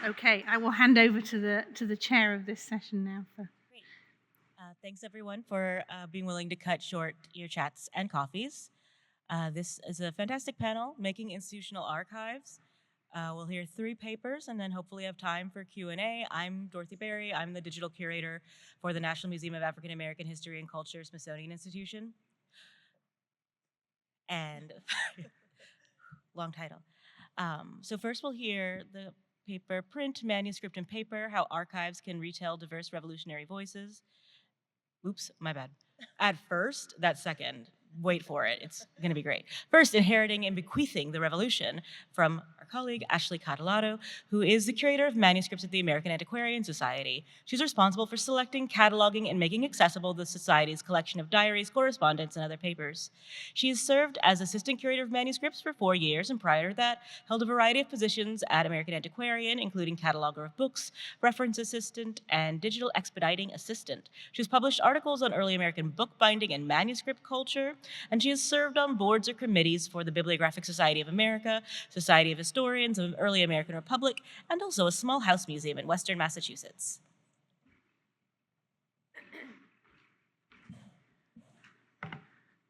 Okay, I will hand over to the chair of this session now. Great. Thanks everyone for being willing to cut short your chats and coffees. This is a fantastic panel, Making Institutional Archives. We'll hear 3 papers and then hopefully have time for Q&A. I'm Dorothy Berry. I'm the digital curator for the National Museum of African American History and Culture, Smithsonian Institution. And long title. So first we'll hear the paper, Print, Manuscript, and Paper, How Archives Can Retell Diverse Revolutionary Voices. Oops, my bad. At first, that's second. Wait for it. It's going to be great. First, Inheriting and Bequeathing the Revolution from our colleague Ashley Catalado, who is the curator of manuscripts at the American Antiquarian Society. She's responsible for selecting, cataloging, and making accessible the Society's collection of diaries, correspondence, and other papers. She has served as assistant curator of manuscripts for 4 years, and prior to that, held a variety of positions at American Antiquarian, including cataloger of books, reference assistant, and digital expediting assistant. She's published articles on early American bookbinding and manuscript culture, and she has served on boards or committees for the Bibliographic Society of America, Society of Historians of Early American Republic, and also a small house museum in Western Massachusetts.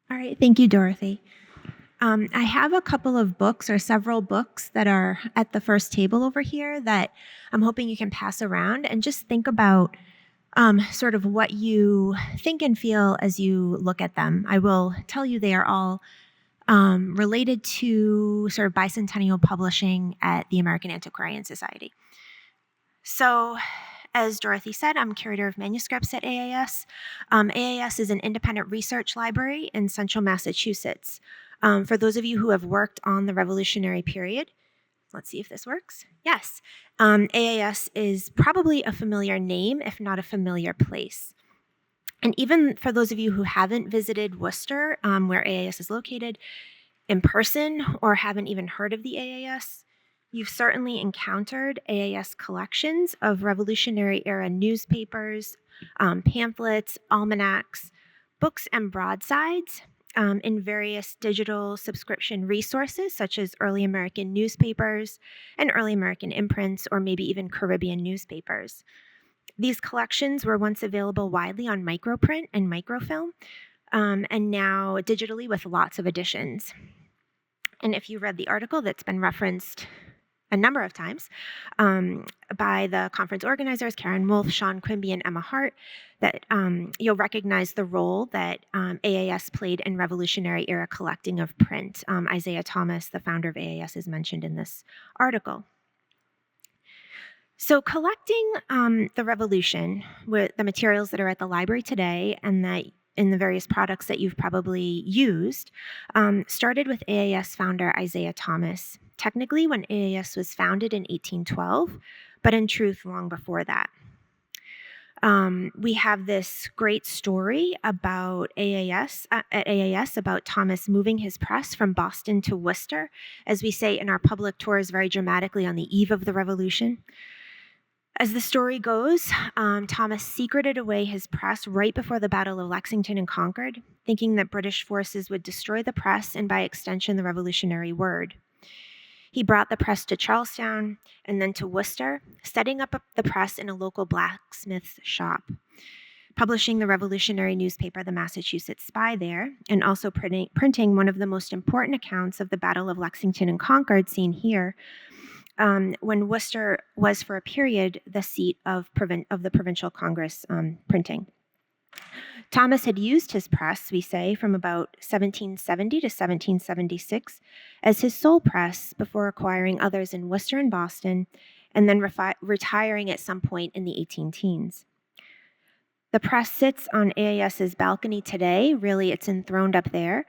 All right, thank you, Dorothy. I have a couple of books or several books that are at the first table over here that I'm hoping you can pass around and just think about sort of what you think and feel as you look at them. I will tell you they are all related to sort of bicentennial publishing at the American Antiquarian Society. So, as Dorothy said, I'm curator of manuscripts at AAS. AAS is an independent research library in central Massachusetts. For those of you who have worked on the Revolutionary period, let's see if this works. Yes. AAS is probably a familiar name, if not a familiar place. And even for those of you who haven't visited Worcester, where AAS is located, in person or haven't even heard of the AAS, you've certainly encountered AAS collections of Revolutionary era newspapers, pamphlets, almanacs, books, and broadsides in various digital subscription resources such as early American newspapers and early American imprints, or maybe even Caribbean newspapers. These collections were once available widely on microprint and microfilm, and now digitally with lots of editions. And if you read the article that's been referenced a number of times by the conference organizers, Karen Wolf, Sean Quimby, and Emma Hart, that you'll recognize the role that AAS played in Revolutionary era collecting of print. Isaiah Thomas, the founder of AAS, is mentioned in this article. So collecting the Revolution with the materials that are at the library today and that in the various products that you've probably used started with AAS founder Isaiah Thomas, technically when AAS was founded in 1812, but in truth long before that. We have this great story about AAS, at AAS, about Thomas moving his press from Boston to Worcester, as we say in our public tours very dramatically on the eve of the Revolution. As the story goes, Thomas secreted away his press right before the Battle of Lexington and Concord, thinking that British forces would destroy the press and by extension the Revolutionary Word. He brought the press to Charlestown and then to Worcester, setting up the press in a local blacksmith's shop, publishing the revolutionary newspaper, the Massachusetts Spy, there, and also printing one of the most important accounts of the Battle of Lexington and Concord seen here, when Worcester was for a period the seat of the Provincial Congress printing. Thomas had used his press, we say, from about 1770 to 1776 as his sole press before acquiring others in Worcester and Boston, and then retiring at some point in the 18-teens. The press sits on AAS's balcony today, really it's enthroned up there,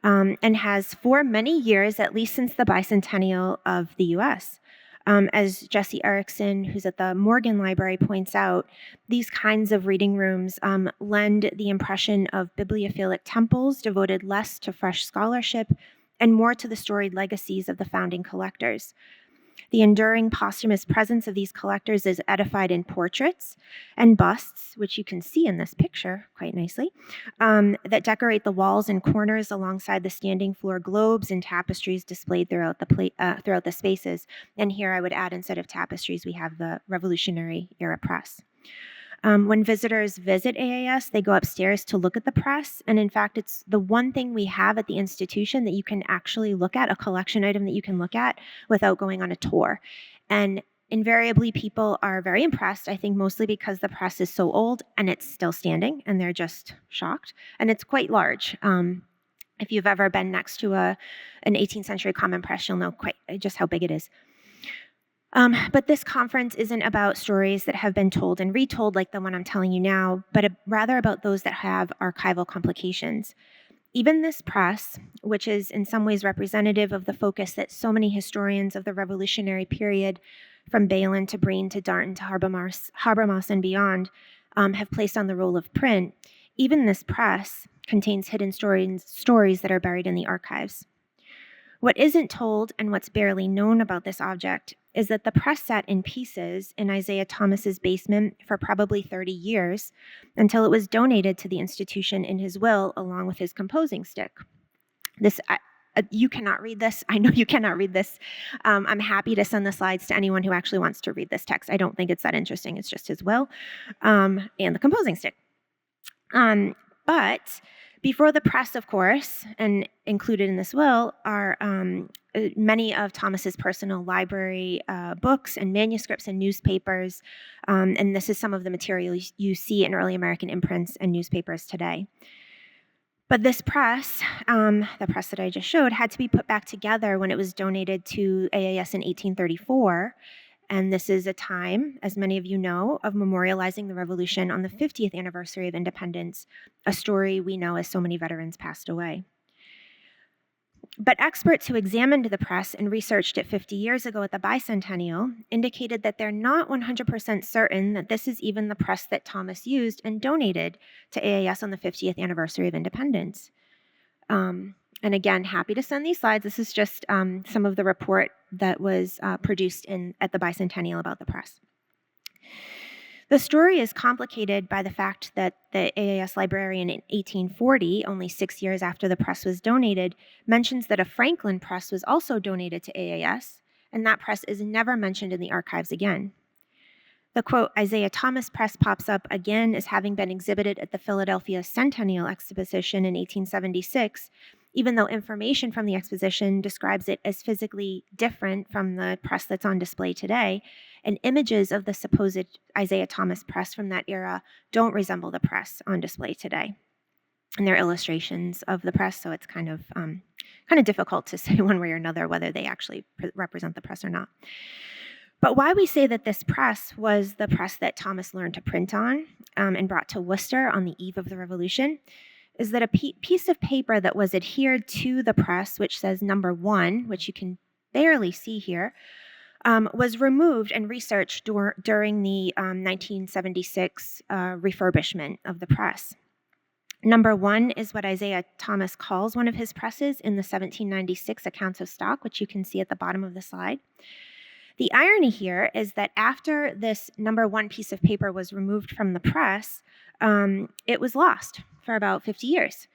and has for many years, at least since the bicentennial of the US. As Jesse Erickson, who's at the Morgan Library, points out, these kinds of reading rooms lend the impression of bibliophilic temples devoted less to fresh scholarship and more to the storied legacies of the founding collectors. The enduring posthumous presence of these collectors is edified in portraits and busts, which you can see in this picture quite nicely, that decorate the walls and corners alongside the standing floor globes and tapestries displayed throughout the spaces. And here I would add, instead of tapestries, we have the Revolutionary Era press. When visitors visit AAS, they go upstairs to look at the press. And in fact, it's the one thing we have at the institution that you can actually look at, a collection item that you can look at without going on a tour. And invariably, people are very impressed, I think mostly because the press is so old and it's still standing, and they're just shocked. And it's quite large. If you've ever been next to an 18th century common press, you'll know quite just how big it is. But this conference isn't about stories that have been told and retold like the one I'm telling you now, but rather about those that have archival complications. Even this press, which is in some ways representative of the focus that so many historians of the Revolutionary period, from Bailyn to Breen to Darnton to Habermas and beyond, have placed on the role of print, even this press contains hidden stories that are buried in the archives. What isn't told and what's barely known about this object is that the press sat in pieces in Isaiah Thomas's basement for probably 30 years until it was donated to the institution in his will along with his composing stick. You cannot read this. I know you cannot read this. I'm happy to send the slides to anyone who actually wants to read this text. I don't think it's that interesting. It's just his will and the composing stick. But before the press, of course, and included in this will are many of Thomas's personal library books and manuscripts and newspapers, and this is some of the material you see in early American imprints and newspapers today. But this press, the press that I just showed, had to be put back together when it was donated to AAS in 1834. And this is a time, as many of you know, of memorializing the revolution on the 50th anniversary of independence, a story we know as so many veterans passed away. But experts who examined the press and researched it 50 years ago at the bicentennial indicated that they're not 100% certain that this is even the press that Thomas used and donated to AAS on the 50th anniversary of independence. And again, happy to send these slides. This is just some of the report that was produced at the bicentennial about the press. The story is complicated by the fact that the AAS librarian in 1840, only 6 years after the press was donated, mentions that a Franklin press was also donated to AAS, and that press is never mentioned in the archives again. The quote, Isaiah Thomas press pops up again as having been exhibited at the Philadelphia Centennial Exposition in 1876, even though information from the exposition describes it as physically different from the press that's on display today, and images of the supposed Isaiah Thomas press from that era don't resemble the press on display today. And they're illustrations of the press, so it's kind of difficult to say one way or another whether they actually represent the press or not. But why we say that this press was the press that Thomas learned to print on and brought to Worcester on the eve of the Revolution is that a piece of paper that was adhered to the press, which says number 1, which you can barely see here, was removed and researched during the 1976 refurbishment of the press. Number 1 is what Isaiah Thomas calls one of his presses in the 1796 accounts of stock, which you can see at the bottom of the slide. The irony here is that after this number 1 piece of paper was removed from the press, it was lost for about 50 years,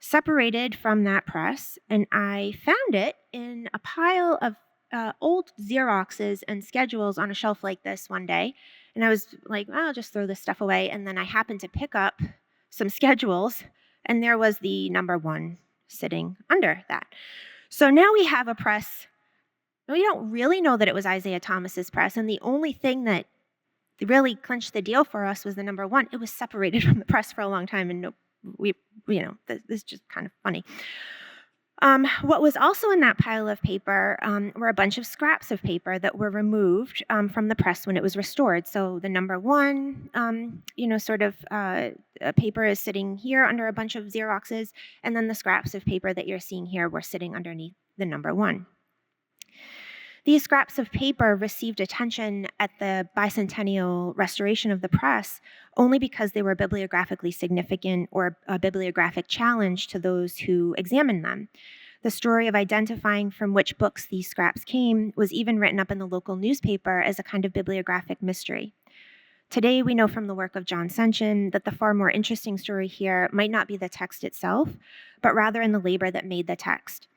separated from that press, and I found it in a pile of old Xeroxes and schedules on a shelf like this one day, and I was like, well, I'll just throw this stuff away, and then I happened to pick up some schedules, and there was the number 1 sitting under that. So now we have a press. We don't really know that it was Isaiah Thomas's press, and the only thing that really clinched the deal for us was the number 1. It was separated from the press for a long time, and this is just kind of funny. What was also in that pile of paper were a bunch of scraps of paper that were removed from the press when it was restored. So the number 1, paper is sitting here under a bunch of Xeroxes, and then the scraps of paper that you're seeing here were sitting underneath the number 1. These scraps of paper received attention at the bicentennial restoration of the press only because they were bibliographically significant or a bibliographic challenge to those who examined them. The story of identifying from which books these scraps came was even written up in the local newspaper as a kind of bibliographic mystery. Today, we know from the work of John Senchen that the far more interesting story here might not be the text itself, but rather in the labor that made the text.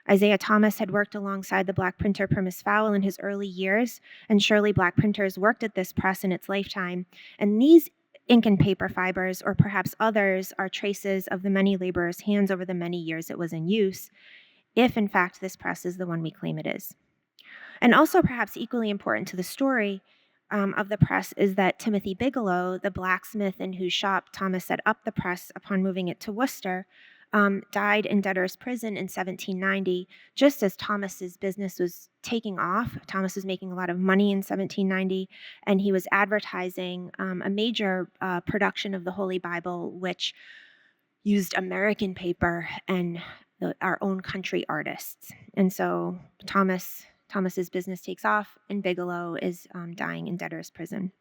Isaiah Thomas had worked alongside the Black printer Primus Fowle in his early years, and surely Black printers worked at this press in its lifetime. And these ink and paper fibers, or perhaps others, are traces of the many laborers' hands over the many years it was in use, if in fact this press is the one we claim it is. And also perhaps equally important to the story of the press is that Timothy Bigelow, the blacksmith in whose shop Thomas set up the press upon moving it to Worcester, died in debtor's prison in 1790, just as Thomas's business was taking off. Thomas was making a lot of money in 1790, and he was advertising a major production of the Holy Bible, which used American paper and our own country artists. And so Thomas's business takes off, and Bigelow is dying in debtor's prison.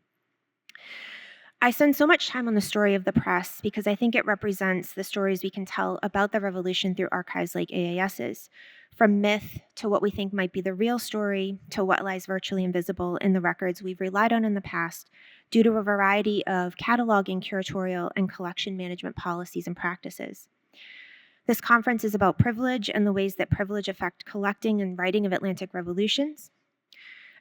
I spend so much time on the story of the press because I think it represents the stories we can tell about the revolution through archives like AAS's, from myth to what we think might be the real story to what lies virtually invisible in the records we've relied on in the past due to a variety of cataloging, curatorial, and collection management policies and practices. This conference is about privilege and the ways that privilege affect collecting and writing of Atlantic revolutions.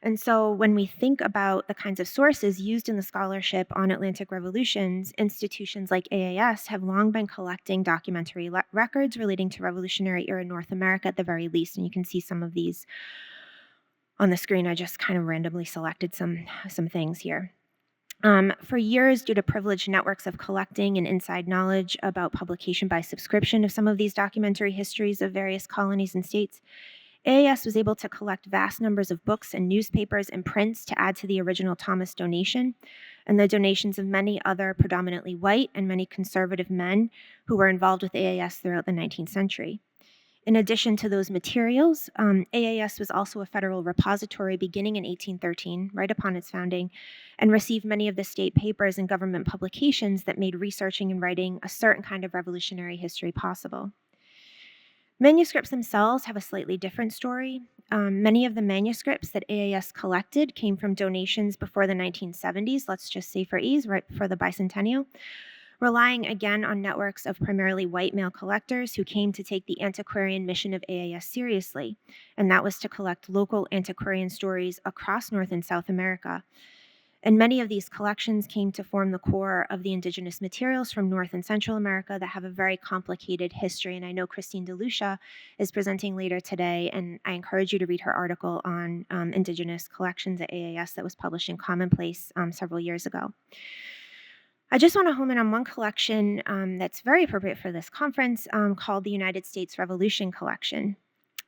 And so when we think about the kinds of sources used in the scholarship on Atlantic revolutions, institutions like AAS have long been collecting documentary records relating to Revolutionary era North America at the very least. And you can see some of these on the screen. I just kind of randomly selected some things here. For years, due to privileged networks of collecting and inside knowledge about publication by subscription of some of these documentary histories of various colonies and states, AAS was able to collect vast numbers of books and newspapers and prints to add to the original Thomas donation and the donations of many other predominantly white and many conservative men who were involved with AAS throughout the 19th century. In addition to those materials, AAS was also a federal repository beginning in 1813, right upon its founding, and received many of the state papers and government publications that made researching and writing a certain kind of revolutionary history possible. Manuscripts themselves have a slightly different story. Many of the manuscripts that AAS collected came from donations before the 1970s, let's just say for ease, right before the bicentennial, relying again on networks of primarily white male collectors who came to take the antiquarian mission of AAS seriously, and that was to collect local antiquarian stories across North and South America. And many of these collections came to form the core of the indigenous materials from North and Central America that have a very complicated history. And I know Christine DeLucia is presenting later today, and I encourage you to read her article on indigenous collections at AAS that was published in Commonplace several years ago. I just want to home in on one collection that's very appropriate for this conference called the United States Revolution Collection.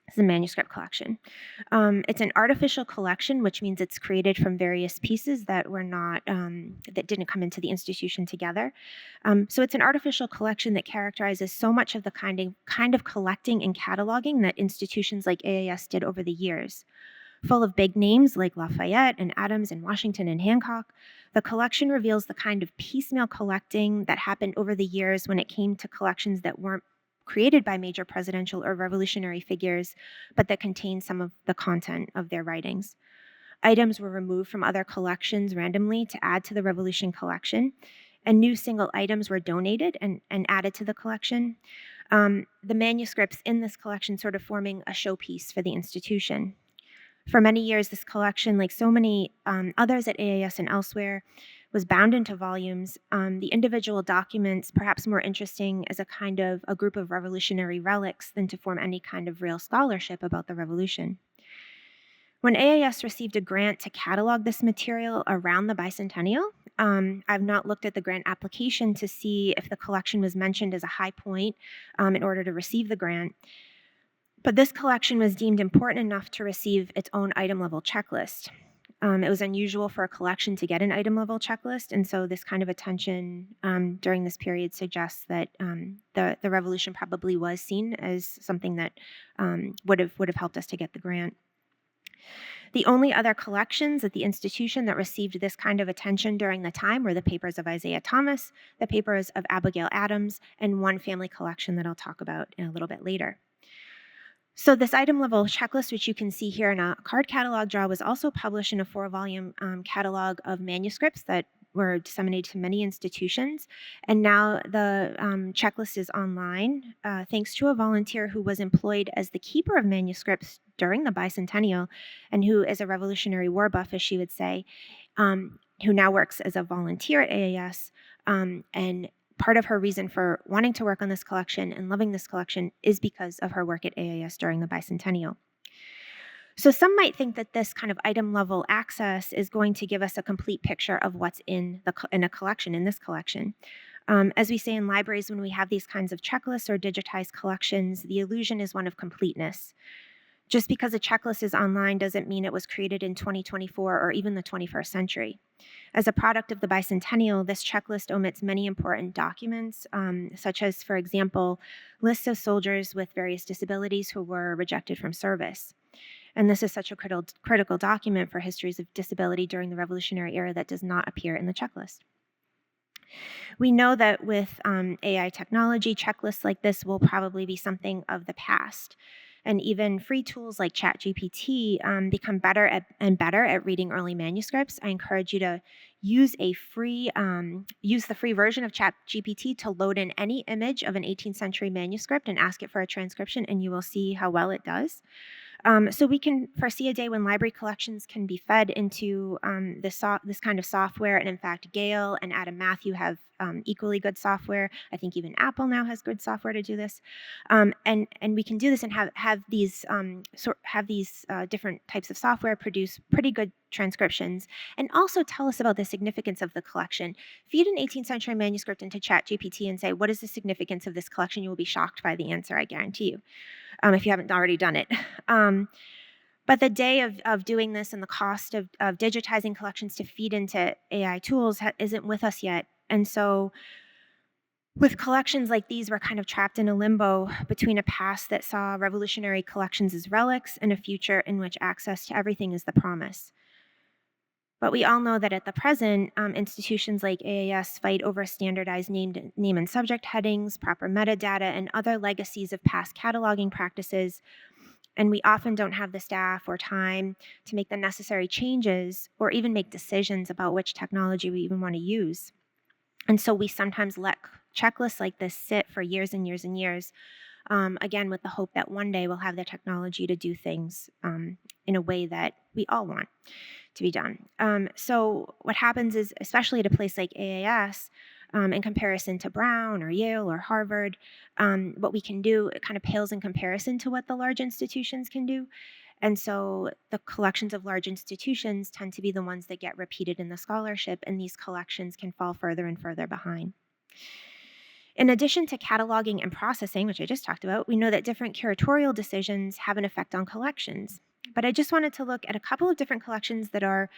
It's a manuscript collection. It's an artificial collection, which means it's created from various pieces that were not, that didn't come into the institution together. So it's an artificial collection that characterizes so much of the kind of collecting and cataloging that institutions like AAS did over the years. Full of big names like Lafayette and Adams and Washington and Hancock, the collection reveals the kind of piecemeal collecting that happened over the years when it came to collections that weren't created by major presidential or revolutionary figures, but that contained some of the content of their writings. Items were removed from other collections randomly to add to the Revolution collection, and new single items were donated and added to the collection. The manuscripts in this collection sort of forming a showpiece for the institution. For many years, this collection, like so many others at AAS and elsewhere, was bound into volumes, the individual documents perhaps more interesting as a kind of a group of revolutionary relics than to form any kind of real scholarship about the revolution. When AAS received a grant to catalog this material around the bicentennial, I've not looked at the grant application to see if the collection was mentioned as a high point in order to receive the grant. But this collection was deemed important enough to receive its own item level checklist. It was unusual for a collection to get an item level checklist, and so this kind of attention during this period suggests that the revolution probably was seen as something that would have helped us to get the grant. The only other collections at the institution that received this kind of attention during the time were the papers of Isaiah Thomas, the papers of Abigail Adams, and one family collection that I'll talk about in a little bit later. So this item level checklist, which you can see here in a card catalog draw, was also published in a 4-volume catalog of manuscripts that were disseminated to many institutions. And now the checklist is online, thanks to a volunteer who was employed as the keeper of manuscripts during the bicentennial, and who is a Revolutionary War buff, as she would say, who now works as a volunteer at AAS. And part of her reason for wanting to work on this collection and loving this collection is because of her work at AAS during the bicentennial. So some might think that this kind of item level access is going to give us a complete picture of what's in a collection, in this collection. As we say in libraries, when we have these kinds of checklists or digitized collections, the illusion is one of completeness. Just because a checklist is online doesn't mean it was created in 2024 or even the 21st century. As a product of the bicentennial, this checklist omits many important documents, such as, for example, lists of soldiers with various disabilities who were rejected from service. And this is such a critical document for histories of disability during the Revolutionary era that does not appear in the checklist. We know that with AI technology, checklists like this will probably be something of the past. And even free tools like ChatGPT become better at reading early manuscripts. I encourage you to use the free version of ChatGPT to load in any image of an 18th century manuscript and ask it for a transcription, and you will see how well it does. So we can foresee a day when library collections can be fed into this kind of software. And in fact, Gale and Adam Matthew have equally good software. I think even Apple now has good software to do this. And we can do this and have these different types of software produce pretty good transcriptions, and also tell us about the significance of the collection. Feed an 18th century manuscript into ChatGPT and say, what is the significance of this collection? You will be shocked by the answer, I guarantee you, if you haven't already done it. But the day of doing this and the cost of digitizing collections to feed into AI tools isn't with us yet. And so with collections like these, we're kind of trapped in a limbo between a past that saw revolutionary collections as relics and a future in which access to everything is the promise. But we all know that at the present, institutions like AAS fight over standardized name and subject headings, proper metadata, and other legacies of past cataloging practices. And we often don't have the staff or time to make the necessary changes or even make decisions about which technology we even want to use. And so we sometimes let checklists like this sit for years and years and years, again, with the hope that one day we'll have the technology to do things in a way that we all want to be done. So what happens is, especially at a place like AAS, in comparison to Brown or Yale or Harvard, what we can do, it kind of pales in comparison to what the large institutions can do. And so the collections of large institutions tend to be the ones that get repeated in the scholarship, and these collections can fall further and further behind. In addition to cataloging and processing, which I just talked about, we know that different curatorial decisions have an effect on collections. But I just wanted to look at a couple of different collections that are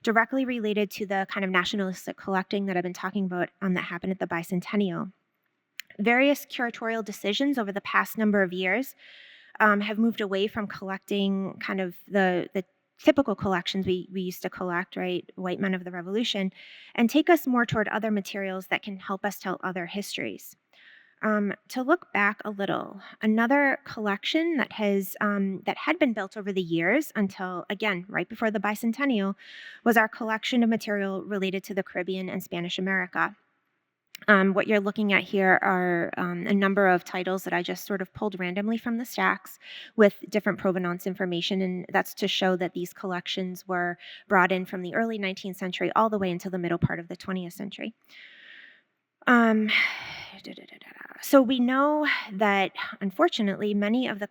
directly related to the kind of nationalistic collecting that I've been talking about that happened at the bicentennial. Various curatorial decisions over the past number of years have moved away from collecting kind of the typical collections we used to collect, right, white men of the Revolution, and take us more toward other materials that can help us tell other histories. To look back a little, another collection that had been built over the years until, again, right before the bicentennial, was our collection of material related to the Caribbean and Spanish America. What you're looking at here are a number of titles that I just sort of pulled randomly from the stacks with different provenance information, and that's to show that these collections were brought in from the early 19th century all the way into the middle part of the 20th century. So we know that, unfortunately, many of the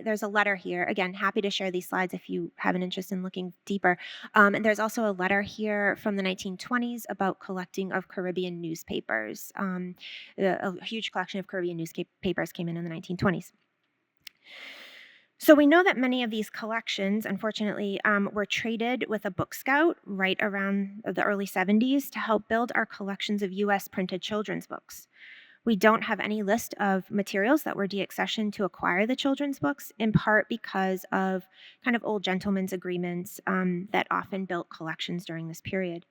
there's a letter here. Again, happy to share these slides if you have an interest in looking deeper. And there's also a letter here from the 1920s about collecting of Caribbean newspapers. A huge collection of Caribbean newspapers came in the 1920s. So we know that many of these collections, unfortunately, were traded with a book scout right around the early 70s to help build our collections of U.S. printed children's books. We don't have any list of materials that were deaccessioned to acquire the children's books, in part because of kind of old gentlemen's agreements that often built collections during this period.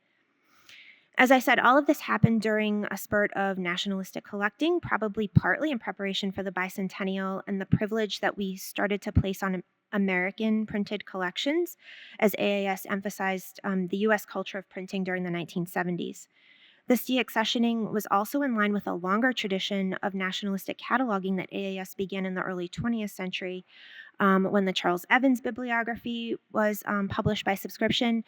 As I said, all of this happened during a spurt of nationalistic collecting, probably partly in preparation for the bicentennial and the privilege that we started to place on American printed collections, as AAS emphasized the US culture of printing during the 1970s. This deaccessioning was also in line with a longer tradition of nationalistic cataloging that AAS began in the early 20th century when the Charles Evans bibliography was published by subscription.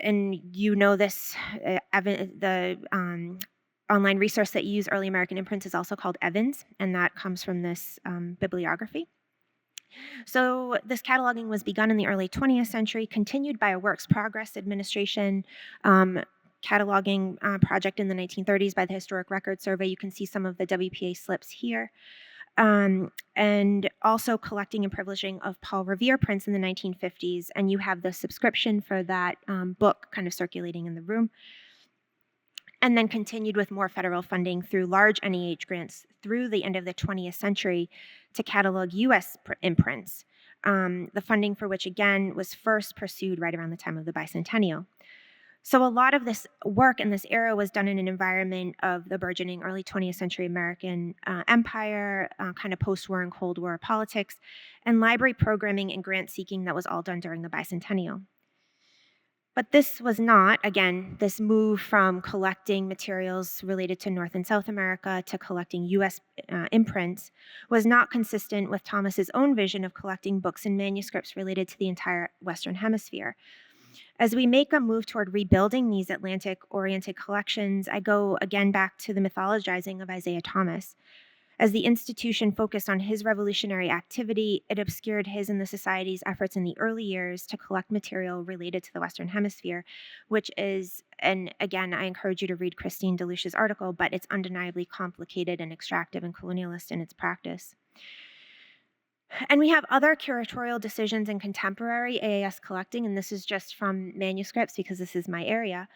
And you know this, the online resource that you use, Early American Imprints, is also called Evans, and that comes from this bibliography. So this cataloging was begun in the early 20th century, continued by a Works Progress Administration cataloging project in the 1930s by the Historic Record Survey. You can see some of the WPA slips here. And also collecting and privileging of Paul Revere prints in the 1950s. And you have the subscription for that book kind of circulating in the room. And then continued with more federal funding through large NEH grants through the end of the 20th century to catalog US imprints, the funding for which, again, was first pursued right around the time of the bicentennial. So a lot of this work in this era was done in an environment of the burgeoning early 20th century American empire, kind of post-war and Cold War politics, and library programming and grant seeking that was all done during the bicentennial. But this was not, again, this move from collecting materials related to North and South America to collecting US imprints was not consistent with Thomas's own vision of collecting books and manuscripts related to the entire Western Hemisphere. As we make a move toward rebuilding these Atlantic-oriented collections, I go again back to the mythologizing of Isaiah Thomas. As the institution focused on his revolutionary activity, it obscured his and the Society's efforts in the early years to collect material related to the Western Hemisphere, which is, and again, I encourage you to read Christine DeLuce's article, but it's undeniably complicated and extractive and colonialist in its practice. And we have other curatorial decisions in contemporary AAS collecting, and this is just from manuscripts because this is my area.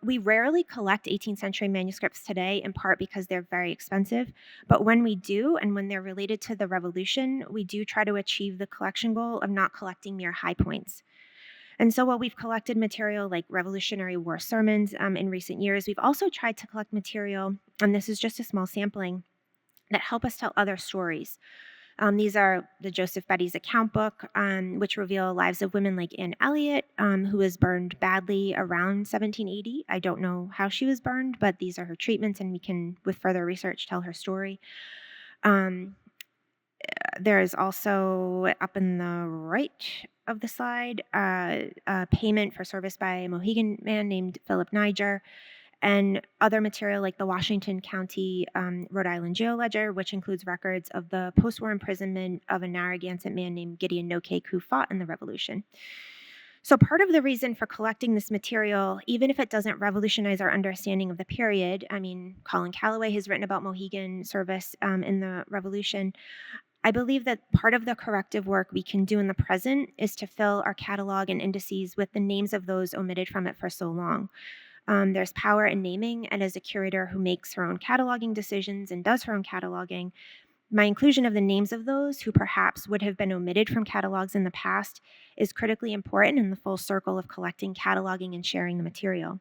We rarely collect 18th century manuscripts today, in part because they're very expensive. But when we do, and when they're related to the revolution, we do try to achieve the collection goal of not collecting mere high points. And so while we've collected material like Revolutionary War sermons in recent years, we've also tried to collect material, and this is just a small sampling, that help us tell other stories. These are the Joseph Betty's account book, which reveal lives of women like Anne Elliot, who was burned badly around 1780. I don't know how she was burned, but these are her treatments, and we can, with further research, tell her story. There is also, up in the right of the slide, a payment for service by a Mohegan man named Philip Niger, and other material like the Washington County, Rhode Island jail ledger, which includes records of the post-war imprisonment of a Narragansett man named Gideon Noakek who fought in the Revolution. So part of the reason for collecting this material, even if it doesn't revolutionize our understanding of the period, I mean, Colin Calloway has written about Mohegan service in the Revolution. I believe that part of the corrective work we can do in the present is to fill our catalog and indices with the names of those omitted from it for so long. There's power in naming, and as a curator who makes her own cataloging decisions and does her own cataloging, my inclusion of the names of those who perhaps would have been omitted from catalogs in the past is critically important in the full circle of collecting, cataloging, and sharing the material.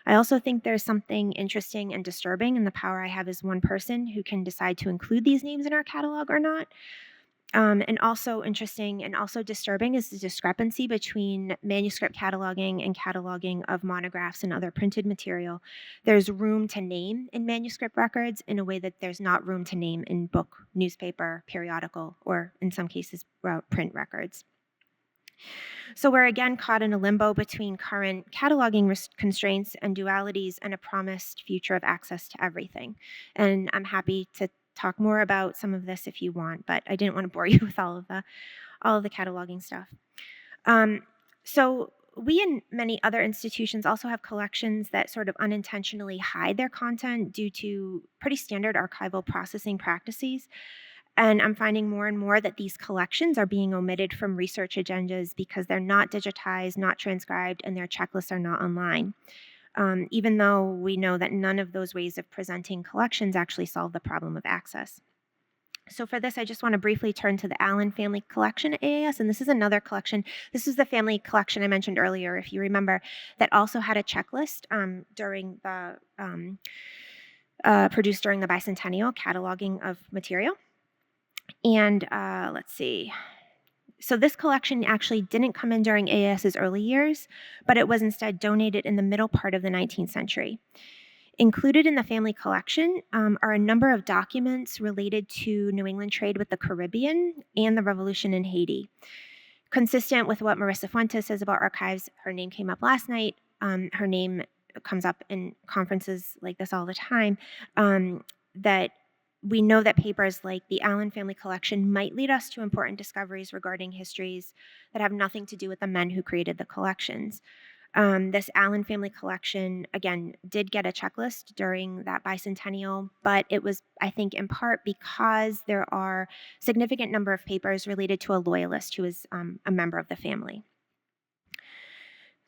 I also think there's something interesting and disturbing in the power I have as one person who can decide to include these names in our catalog or not. And also interesting and also disturbing is the discrepancy between manuscript cataloging and cataloging of monographs and other printed material. There's room to name in manuscript records in a way that there's not room to name in book, newspaper, periodical, or in some cases, print records. So we're again caught in a limbo between current cataloging constraints and dualities and a promised future of access to everything. And I'm happy to talk more about some of this if you want, but I didn't want to bore you with all of the cataloging stuff. So we and many other institutions also have collections that sort of unintentionally hide their content due to pretty standard archival processing practices. And I'm finding more and more that these collections are being omitted from research agendas because they're not digitized, not transcribed, and their checklists are not online. Even though we know that none of those ways of presenting collections actually solve the problem of access. So for this, I just want to briefly turn to the Allen family collection at AAS, and this is another collection. This is the family collection I mentioned earlier, if you remember, that also had a checklist during the produced during the bicentennial cataloging of material. And let's see. So this collection actually didn't come in during AAS's early years, but it was instead donated in the middle part of the 19th century. Included in the family collection are a number of documents related to New England trade with the Caribbean and the revolution in Haiti. Consistent with what Marissa Fuentes says about archives, her name came up last night. Her name comes up in conferences like this all the time, that we know that papers like the Allen family collection might lead us to important discoveries regarding histories that have nothing to do with the men who created the collections. This Allen family collection, again, did get a checklist during that bicentennial, but it was, I think, in part because there are significant number of papers related to a loyalist who was a member of the family.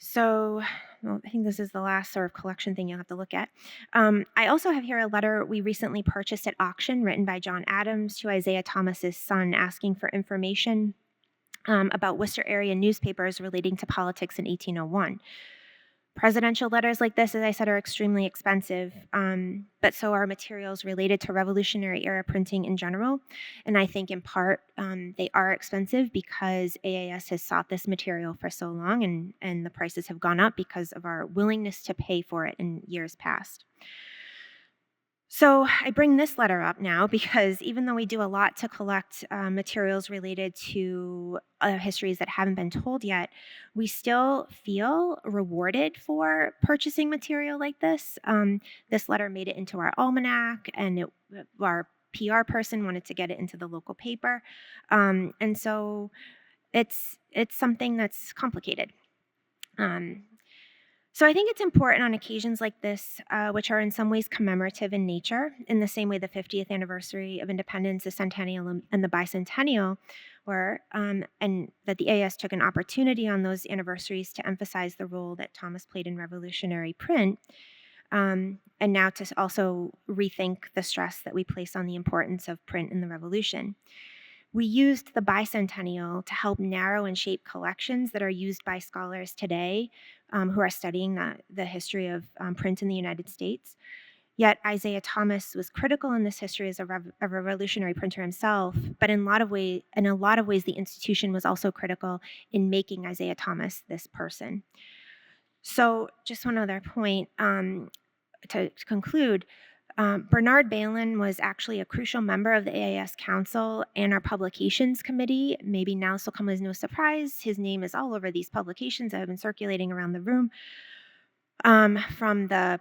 So, well, I think this is the last sort of collection thing you'll have to look at. I also have here a letter we recently purchased at auction written by John Adams to Isaiah Thomas's son asking for information about Worcester area newspapers relating to politics in 1801. Presidential letters like this, as I said, are extremely expensive, but so are materials related to Revolutionary era printing in general. And I think in part they are expensive because AAS has sought this material for so long, and the prices have gone up because of our willingness to pay for it in years past. So I bring this letter up now because even though we do a lot to collect materials related to histories that haven't been told yet, we still feel rewarded for purchasing material like this. This letter made it into our almanac, and our PR person wanted to get it into the local paper. And so it's something that's complicated. So I think it's important on occasions like this, which are in some ways commemorative in nature, in the same way the 50th anniversary of independence, the centennial, and the bicentennial were, and that the AAS took an opportunity on those anniversaries to emphasize the role that Thomas played in revolutionary print, and now to also rethink the stress that we place on the importance of print in the revolution. We used the bicentennial to help narrow and shape collections that are used by scholars today who are studying the history of print in the United States. Yet Isaiah Thomas was critical in this history as a revolutionary printer himself, but in a lot of ways, the institution was also critical in making Isaiah Thomas this person. So just one other point to conclude. Bernard Balin was actually a crucial member of the AAS Council and our publications committee. Maybe now this will come as no surprise. His name is all over these publications that have been circulating around the room. From the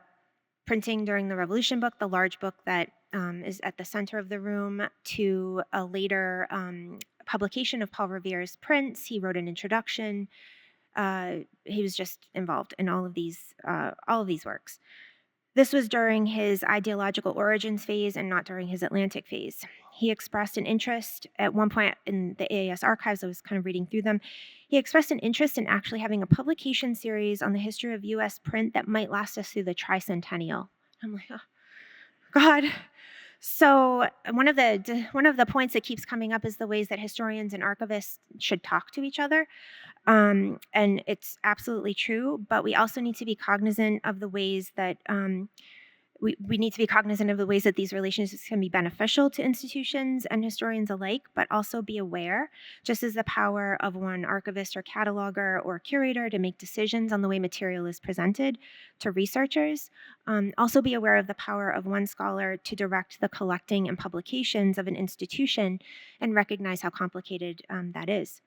Printing During the Revolution book, the large book that is at the center of the room, to a later publication of Paul Revere's prints. He wrote an introduction. He was just involved in all of these works. This was during his ideological origins phase and not during his Atlantic phase. He expressed an interest at one point in the AAS archives. I was kind of reading through them. He expressed an interest in actually having a publication series on the history of U.S. print that might last us through the tricentennial. I'm like, oh, God. So one of the points that keeps coming up is the ways that historians and archivists should talk to each other. And it's absolutely true, but we also need to be cognizant of the ways that we need to be cognizant of the ways that these relationships can be beneficial to institutions and historians alike, but also be aware, just as the power of one archivist or cataloger or curator to make decisions on the way material is presented to researchers, also be aware of the power of one scholar to direct the collecting and publications of an institution and recognize how complicated that is.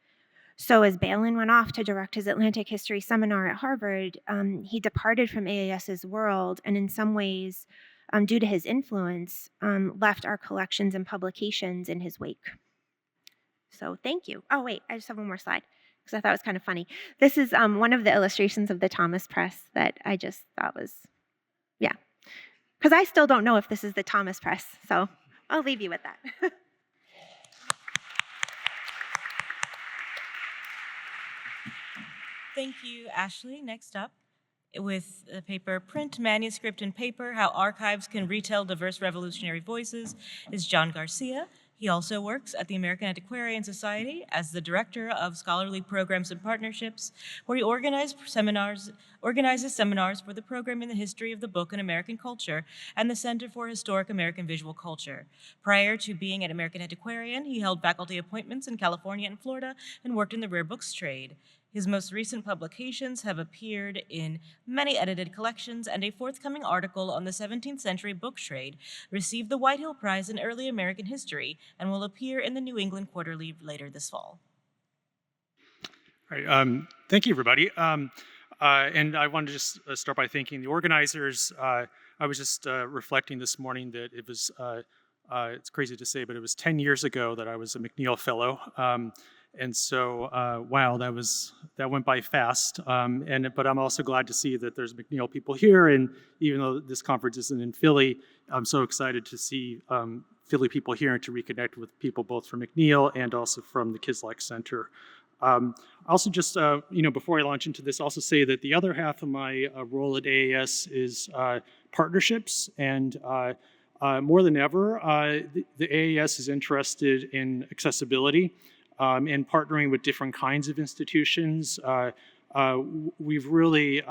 So as Balin went off to direct his Atlantic History seminar at Harvard, he departed from AAS's world and in some ways, due to his influence, left our collections and publications in his wake. So thank you. Oh, wait, I just have one more slide because I thought it was kind of funny. This is one of the illustrations of the Thomas Press that I just thought was, yeah. Because I still don't know if this is the Thomas Press, so I'll leave you with that. Thank you, Ashley. Next up, with the paper Print, Manuscript, and Paper, How Archives Can Retell Diverse Revolutionary Voices, is John Garcia. He also works at the American Antiquarian Society as the Director of Scholarly Programs and Partnerships, where he organizes seminars for the Program in the History of the Book and American Culture and the Center for Historic American Visual Culture. Prior to being at American Antiquarian, he held faculty appointments in California and Florida and worked in the rare books trade. His most recent publications have appeared in many edited collections, and a forthcoming article on the 17th century book trade received the Whitehill Prize in Early American History and will appear in the New England Quarterly later this fall. All right, thank you, everybody. And I wanted to just start by thanking the organizers. I was just reflecting this morning that it was, it's crazy to say, but it was 10 years ago that I was a McNeil Fellow. And so, wow, that went by fast. But I'm also glad to see that there's McNeil people here. And even though this conference isn't in Philly, I'm so excited to see Philly people here and to reconnect with people both from McNeil and also from the Kislak Center. Also, just before I launch into this, also say that the other half of my role at AAS is partnerships, and more than ever, the AAS is interested in accessibility. And partnering with different kinds of institutions. We've really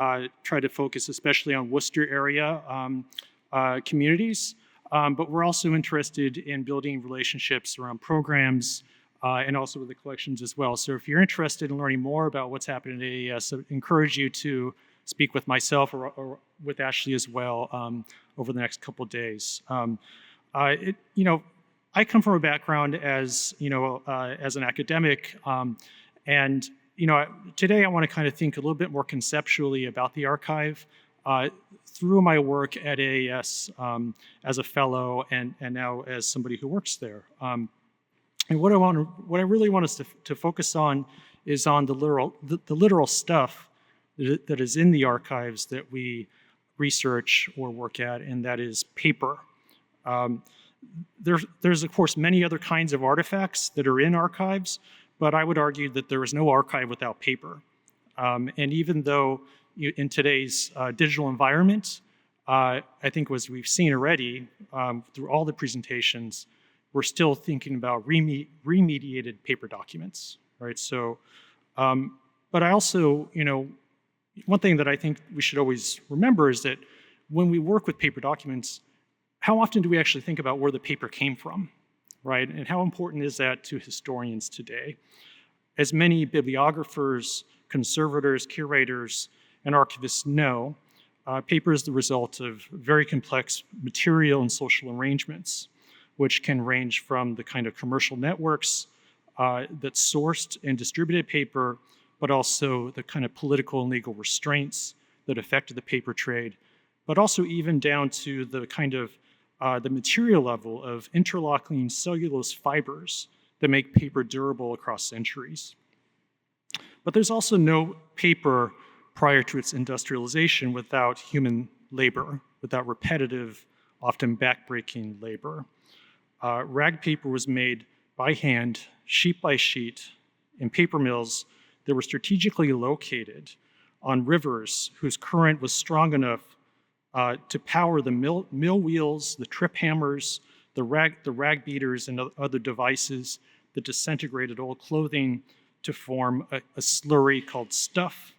tried to focus especially on Worcester area communities, but we're also interested in building relationships around programs and also with the collections as well. So if you're interested in learning more about what's happening at AAS, I encourage you to speak with myself or with Ashley as well over the next couple of days. I come from a background as an academic, and today I want to kind of think a little bit more conceptually about the archive through my work at AAS as a fellow and now as somebody who works there. And what I really want us to focus on is on the literal stuff that is in the archives that we research or work at, and that is paper. There's of course many other kinds of artifacts that are in archives, but I would argue that there is no archive without paper. And even though in today's digital environment, I think as we've seen already through all the presentations, we're still thinking about remediated paper documents, right? So, but I also, one thing that I think we should always remember is that when we work with paper documents, how often do we actually think about where the paper came from, right? And how important is that to historians today? As many bibliographers, conservators, curators, and archivists know, paper is the result of very complex material and social arrangements, which can range from the kind of commercial networks that sourced and distributed paper, but also the kind of political and legal restraints that affected the paper trade, but also even down to the kind of the material level of interlocking cellulose fibers that make paper durable across centuries. But there's also no paper prior to its industrialization without human labor, without repetitive, often backbreaking labor. Rag paper was made by hand, sheet by sheet, in paper mills that were strategically located on rivers whose current was strong enough to power the mill wheels, the trip hammers, the rag beaters, and other devices that disintegrated old clothing to form a slurry called stuff,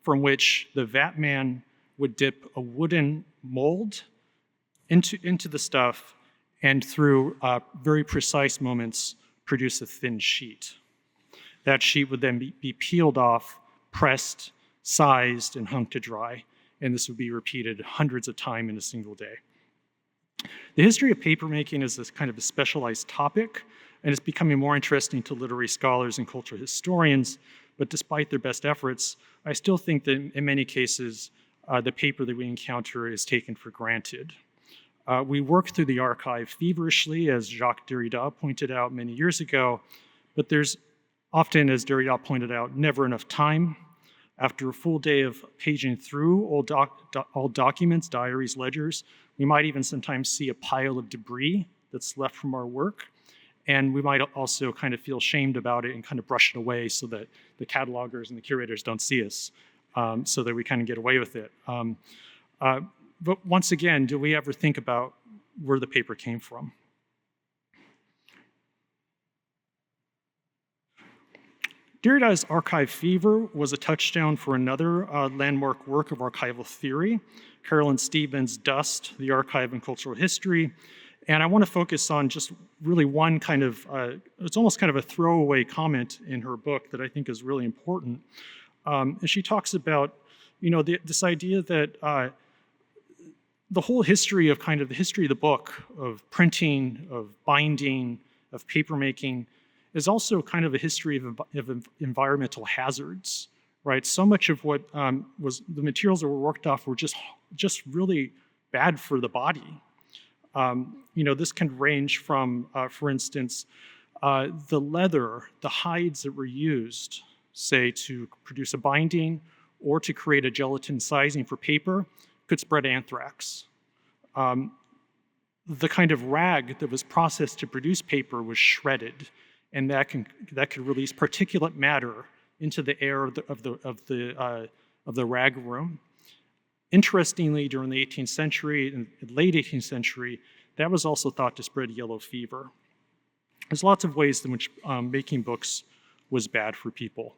from which the vat man would dip a wooden mold into the stuff, and through very precise moments, produce a thin sheet. That sheet would then be peeled off, pressed, sized, and hung to dry. And this would be repeated hundreds of times in a single day. The history of papermaking is this kind of a specialized topic, and it's becoming more interesting to literary scholars and cultural historians, but despite their best efforts, I still think that in many cases, the paper that we encounter is taken for granted. We work through the archive feverishly, as Jacques Derrida pointed out many years ago, but there's often, as Derrida pointed out, never enough time. After a full day of paging through old documents, diaries, ledgers, we might even sometimes see a pile of debris that's left from our work. And we might also kind of feel shamed about it and kind of brush it away so that the catalogers and the curators don't see us, so that we kind of get away with it. But once again, do we ever think about where the paper came from? Derrida's archive fever was a touchdown for another landmark work of archival theory, Carolyn Steedman's Dust, the Archive and Cultural History. And I want to focus on just really one kind of, it's almost kind of a throwaway comment in her book that I think is really important. And she talks about, this idea that the whole history of the history of the book, of printing, of binding, of papermaking, is also kind of a history of environmental hazards, right? So much of what was the materials that were worked off were just really bad for the body. This can range from, for instance, the leather, the hides that were used, say, to produce a binding or to create a gelatin sizing for paper, could spread anthrax. The kind of rag that was processed to produce paper was shredded, and that could release particulate matter into the air of the rag room. Interestingly, during the 18th century and late 18th century, that was also thought to spread yellow fever. There's lots of ways in which making books was bad for people.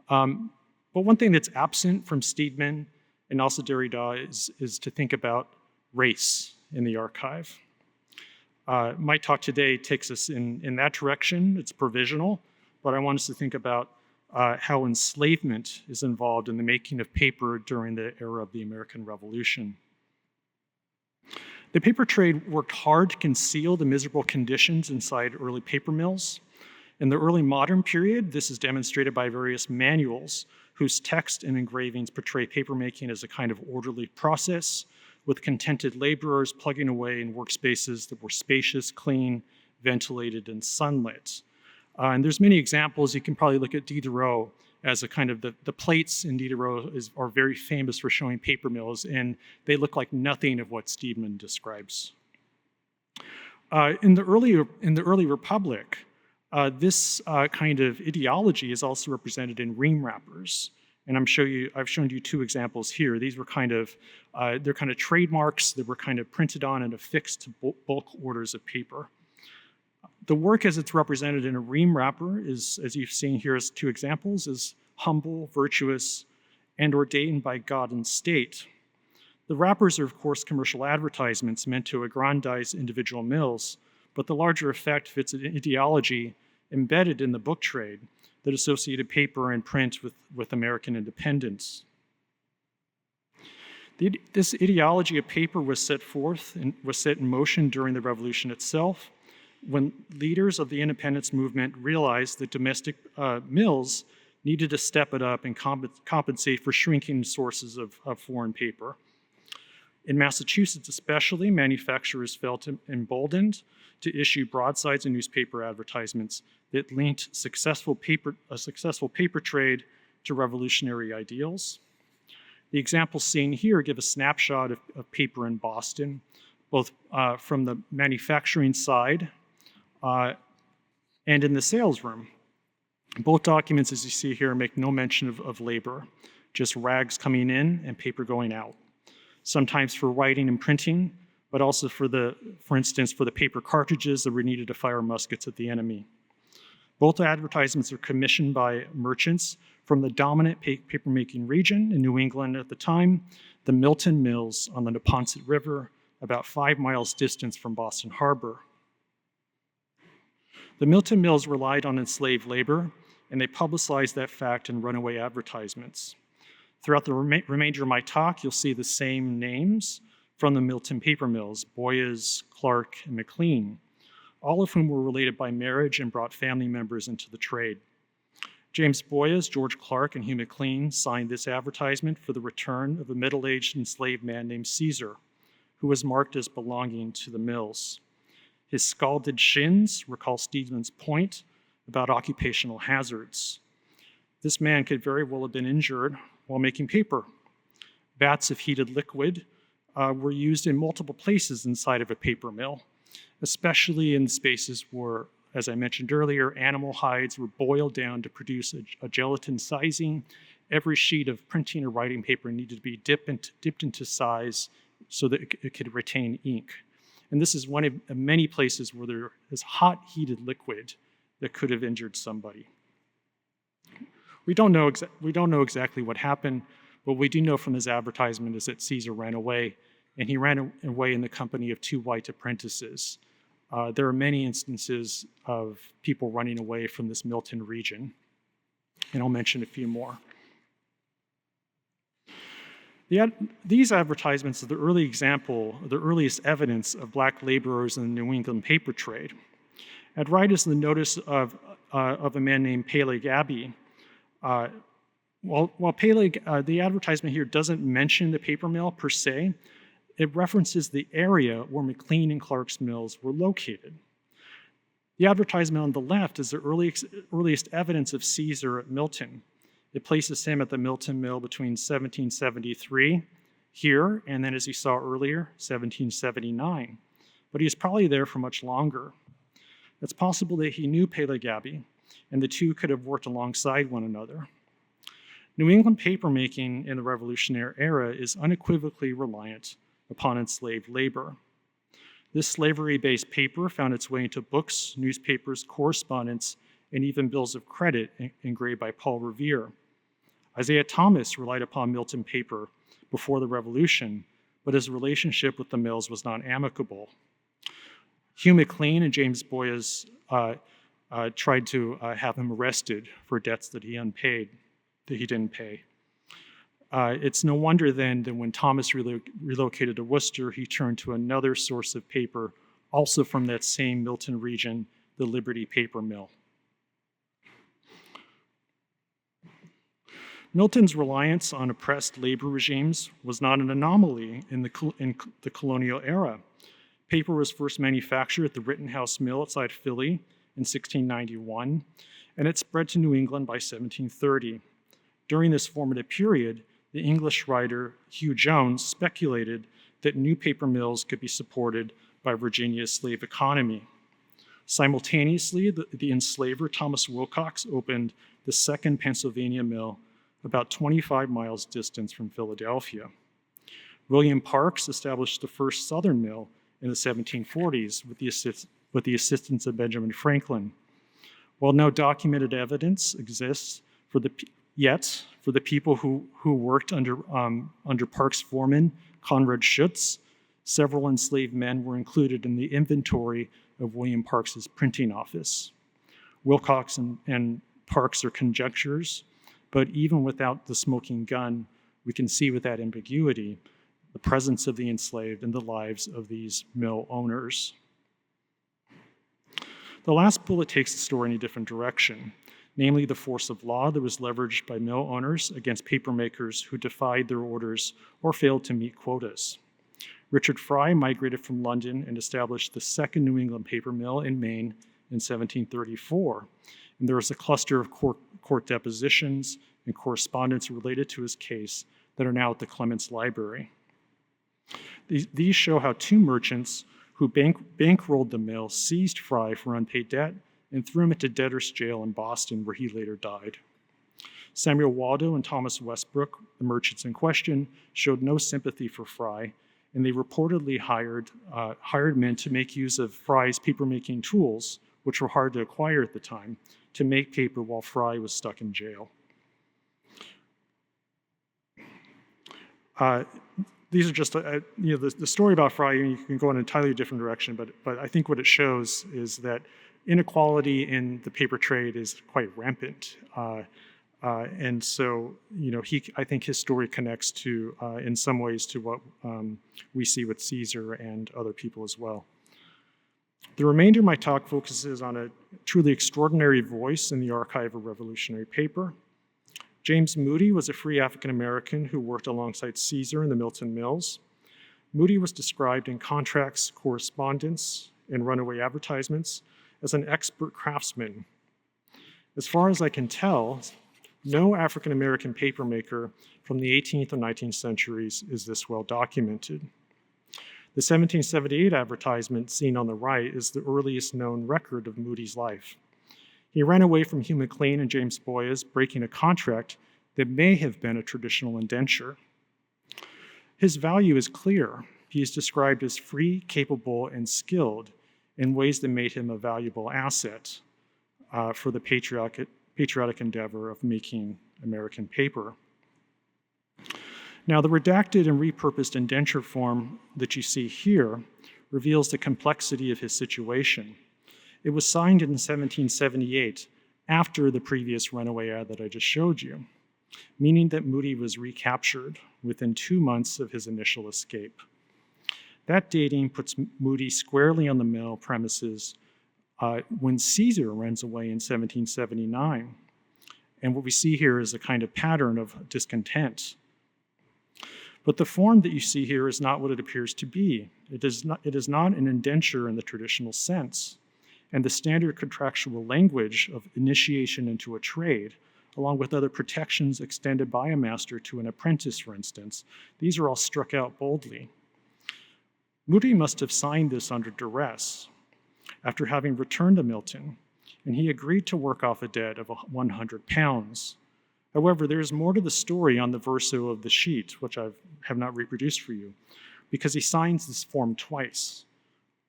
But one thing that's absent from Steedman and also Derrida is to think about race in the archive. My talk today takes us in that direction. It's provisional, but I want us to think about how enslavement is involved in the making of paper during the era of the American Revolution. The paper trade worked hard to conceal the miserable conditions inside early paper mills. In the early modern period, this is demonstrated by various manuals whose text and engravings portray papermaking as a kind of orderly process, with contented laborers plugging away in workspaces that were spacious, clean, ventilated, and sunlit. And there's many examples. You can probably look at Diderot as a kind of, the plates in Diderot are very famous for showing paper mills, and they look like nothing of what Steedman describes. In the early Republic, this kind of ideology is also represented in ream wrappers. And I've shown you two examples here. These were they're kind of trademarks that were kind of printed on and affixed to bulk orders of paper. The work as it's represented in a ream wrapper is, as you've seen here as two examples, is humble, virtuous, and ordained by God and state. The wrappers are, of course, commercial advertisements meant to aggrandize individual mills, but the larger effect fits an ideology embedded in the book trade that associated paper and print with American independence. This ideology of paper was set forth and was set in motion during the Revolution itself, when leaders of the independence movement realized that domestic mills needed to step it up and compensate for shrinking sources of foreign paper. In Massachusetts especially, manufacturers felt emboldened to issue broadsides and newspaper advertisements that linked a successful paper trade to revolutionary ideals. The examples seen here give a snapshot of paper in Boston, both from the manufacturing side and in the sales room. Both documents, as you see here, make no mention of labor, just rags coming in and paper going out. Sometimes for writing and printing, but also for instance, for the paper cartridges that were needed to fire muskets at the enemy. Both advertisements are commissioned by merchants from the dominant papermaking region in New England at the time, the Milton Mills on the Neponset River, about 5 miles distance from Boston Harbor. The Milton Mills relied on enslaved labor, and they publicized that fact in runaway advertisements. Throughout the remainder of my talk, you'll see the same names from the Milton paper mills, Boyes, Clark, and McLean, all of whom were related by marriage and brought family members into the trade. James Boyes, George Clark, and Hugh McLean signed this advertisement for the return of a middle-aged enslaved man named Caesar, who was marked as belonging to the mills. His scalded shins recall Steedman's point about occupational hazards. This man could very well have been injured while making paper. Vats of heated liquid were used in multiple places inside of a paper mill, especially in spaces where, as I mentioned earlier, animal hides were boiled down to produce a gelatin sizing. Every sheet of printing or writing paper needed to be dipped into size so that it could retain ink. And this is one of many places where there is hot heated liquid that could have injured somebody. We don't know exactly what happened. What we do know from his advertisement is that Caesar ran away, and he ran away in the company of 2 white apprentices. There are many instances of people running away from this Milton region, and I'll mention a few more. These advertisements are the earliest evidence of black laborers in the New England paper trade. At right is the notice of a man named Peleg Abbey. While Peleg, the advertisement here doesn't mention the paper mill per se, it references the area where McLean and Clark's mills were located. The advertisement on the left is the earliest evidence of Caesar at Milton. It places him at the Milton Mill between 1773 here, and then as you saw earlier, 1779. But he was probably there for much longer. It's possible that he knew Peleg Abbey, and the two could have worked alongside one another. New England papermaking in the Revolutionary era is unequivocally reliant upon enslaved labor. This slavery-based paper found its way into books, newspapers, correspondence, and even bills of credit engraved by Paul Revere. Isaiah Thomas relied upon Milton paper before the Revolution, but his relationship with the mills was not amicable. Hugh McLean and James Boyes tried to have him arrested for debts that he didn't pay. It's no wonder then that when Thomas relocated to Worcester, he turned to another source of paper, also from that same Milton region, the Liberty Paper Mill. Milton's reliance on oppressed labor regimes was not an anomaly in the colonial era. Paper was first manufactured at the Rittenhouse Mill outside Philly in 1691, and it spread to New England by 1730. During this formative period, the English writer Hugh Jones speculated that new paper mills could be supported by Virginia's slave economy. Simultaneously, the enslaver Thomas Wilcox opened the second Pennsylvania mill about 25 miles distance from Philadelphia. William Parks established the first Southern mill in the 1740s with the assistance of Benjamin Franklin. While no documented evidence exists for the people who worked under Parks' foreman, Conrad Schutz, several enslaved men were included in the inventory of William Parks's printing office. Wilcox and Parks are conjectures, but even without the smoking gun, we can see without ambiguity the presence of the enslaved in the lives of these mill owners. The last bullet takes the story in a different direction, namely the force of law that was leveraged by mill owners against papermakers who defied their orders or failed to meet quotas. Richard Fry migrated from London and established the second New England paper mill in Maine in 1734. And there was a cluster of court depositions and correspondence related to his case that are now at the Clements Library. These show how 2 merchants who bankrolled the mill seized Fry for unpaid debt and threw him into debtor's jail in Boston, where he later died. Samuel Waldo and Thomas Westbrook, the merchants in question, showed no sympathy for Fry, and they reportedly hired men to make use of Fry's papermaking tools, which were hard to acquire at the time, to make paper while Fry was stuck in jail. These are just, the story about Fry, you can go in an entirely different direction, but I think what it shows is that inequality in the paper trade is quite rampant. And so, I think his story connects to, in some ways, to what we see with Caesar and other people as well. The remainder of my talk focuses on a truly extraordinary voice in the archive of revolutionary paper. James Moody was a free African American who worked alongside Caesar in the Milton Mills. Moody was described in contracts, correspondence, and runaway advertisements as an expert craftsman. As far as I can tell, no African American papermaker from the 18th or 19th centuries is this well documented. The 1778 advertisement seen on the right is the earliest known record of Moody's life. He ran away from Hugh McLean and James Boyes, breaking a contract that may have been a traditional indenture. His value is clear. He is described as free, capable, and skilled in ways that made him a valuable asset for the patriotic endeavor of making American paper. Now, the redacted and repurposed indenture form that you see here reveals the complexity of his situation. It was signed in 1778, after the previous runaway ad that I just showed you, meaning that Moody was recaptured within 2 months of his initial escape. That dating puts Moody squarely on the mill premises when Caesar runs away in 1779. And what we see here is a kind of pattern of discontent. But the form that you see here is not what it appears to be. It is not an indenture in the traditional sense. And the standard contractual language of initiation into a trade, along with other protections extended by a master to an apprentice, for instance, these are all struck out boldly. Moody must have signed this under duress after having returned to Milton, and he agreed to work off a debt of 100 pounds. However, there is more to the story on the verso of the sheet, which I have not reproduced for you, because he signs this form twice.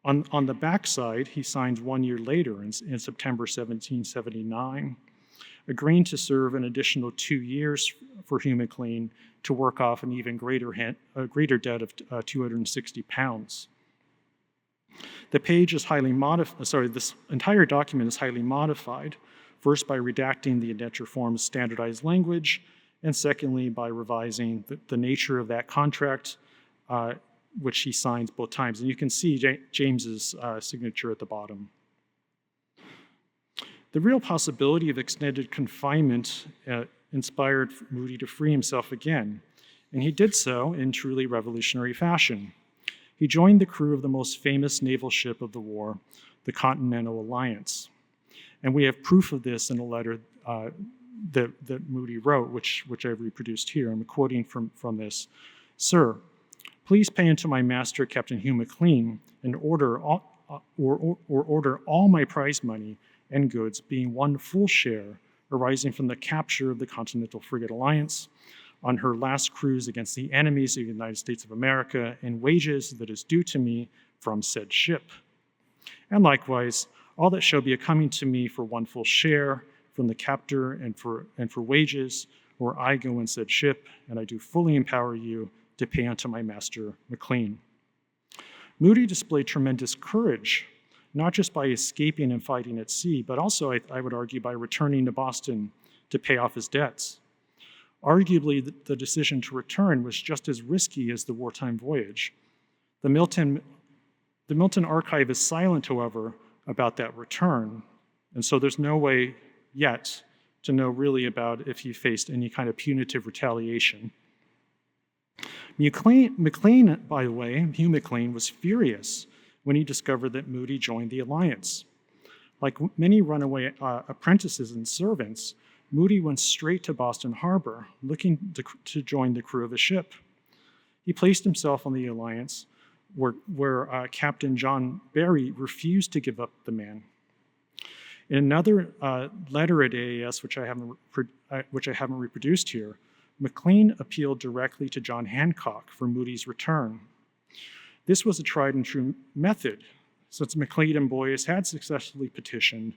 On the backside, he signs 1 year later in September 1779, agreeing to serve an additional 2 years for Hugh McLean to work off an even greater debt of 260 pounds. The page is highly modified, this entire document is highly modified, first by redacting the indenture form's standardized language, and secondly by revising the nature of that contract, which he signs both times. And you can see James's signature at the bottom. The real possibility of extended confinement inspired Moody to free himself again, and he did so in truly revolutionary fashion. He joined the crew of the most famous naval ship of the war, the Continental Alliance. And we have proof of this in a letter that Moody wrote, which I've reproduced here. I'm quoting from this. "Sir, please pay unto my master, Captain Hugh McLean, and order all my prize money and goods, being one full share arising from the capture of the Continental Frigate Alliance on her last cruise against the enemies of the United States of America, and wages that is due to me from said ship. And likewise, all that shall be a coming to me for one full share from the captor and for wages, where I go in said ship, and I do fully empower you to pay unto my master McLean." Moody displayed tremendous courage, not just by escaping and fighting at sea, but also, I would argue, by returning to Boston to pay off his debts. Arguably, the decision to return was just as risky as the wartime voyage. The Milton Archive is silent, however, about that return, and so there's no way yet to know really about if he faced any kind of punitive retaliation. McLean, by the way, Hugh McLean, was furious when he discovered that Moody joined the Alliance. Like many runaway apprentices and servants, Moody went straight to Boston Harbor, looking to join the crew of a ship. He placed himself on the Alliance, where Captain John Barry refused to give up the man. In another letter at AAS, which I haven't reproduced here, McLean appealed directly to John Hancock for Moody's return. This was a tried and true method, since McLean and Boyce had successfully petitioned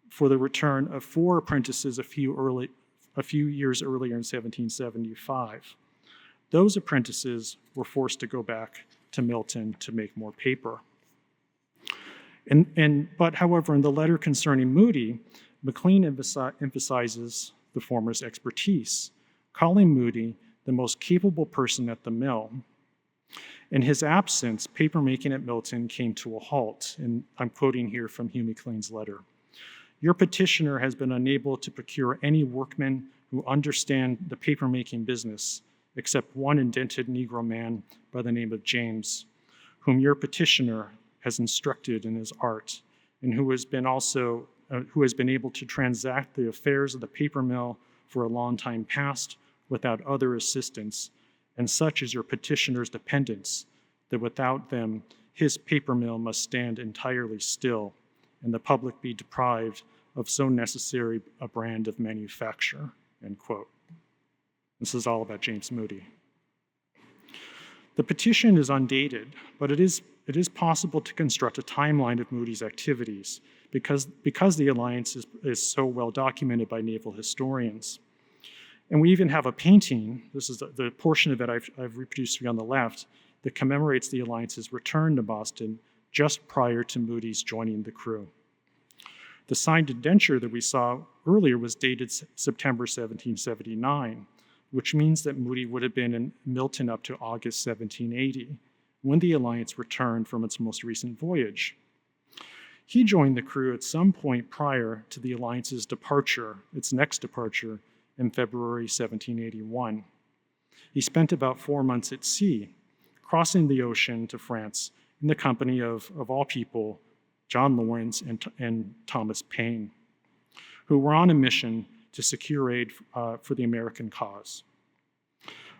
for the return of 4 apprentices a few years earlier in 1775. Those apprentices were forced to go back to Milton to make more paper. But however, in the letter concerning Moody, McLean emphasizes the former's expertise, calling Moody the most capable person at the mill. In his absence, papermaking at Milton came to a halt, and I'm quoting here from Hugh McLean's letter. "Your petitioner has been unable to procure any workmen who understand the papermaking business, except one indented Negro man by the name of James, whom your petitioner has instructed in his art, and who has been able to transact the affairs of the paper mill for a long time past without other assistance, and such is your petitioner's dependence, that without them his paper mill must stand entirely still, and the public be deprived of so necessary a brand of manufacture," end quote. This is all about James Moody. The petition is undated, but it it is possible to construct a timeline of Moody's activities because the Alliance is so well documented by naval historians. And we even have a painting, this is the portion of it I've reproduced for you on the left, that commemorates the Alliance's return to Boston just prior to Moody's joining the crew. The signed indenture that we saw earlier was dated September 1779, which means that Moody would have been in Milton up to August 1780, when the Alliance returned from its most recent voyage. He joined the crew at some point prior to the Alliance's departure, its next departure, in February 1781. He spent about 4 months at sea, crossing the ocean to France in the company of all people, John Lawrence and Thomas Paine, who were on a mission to secure aid for the American cause.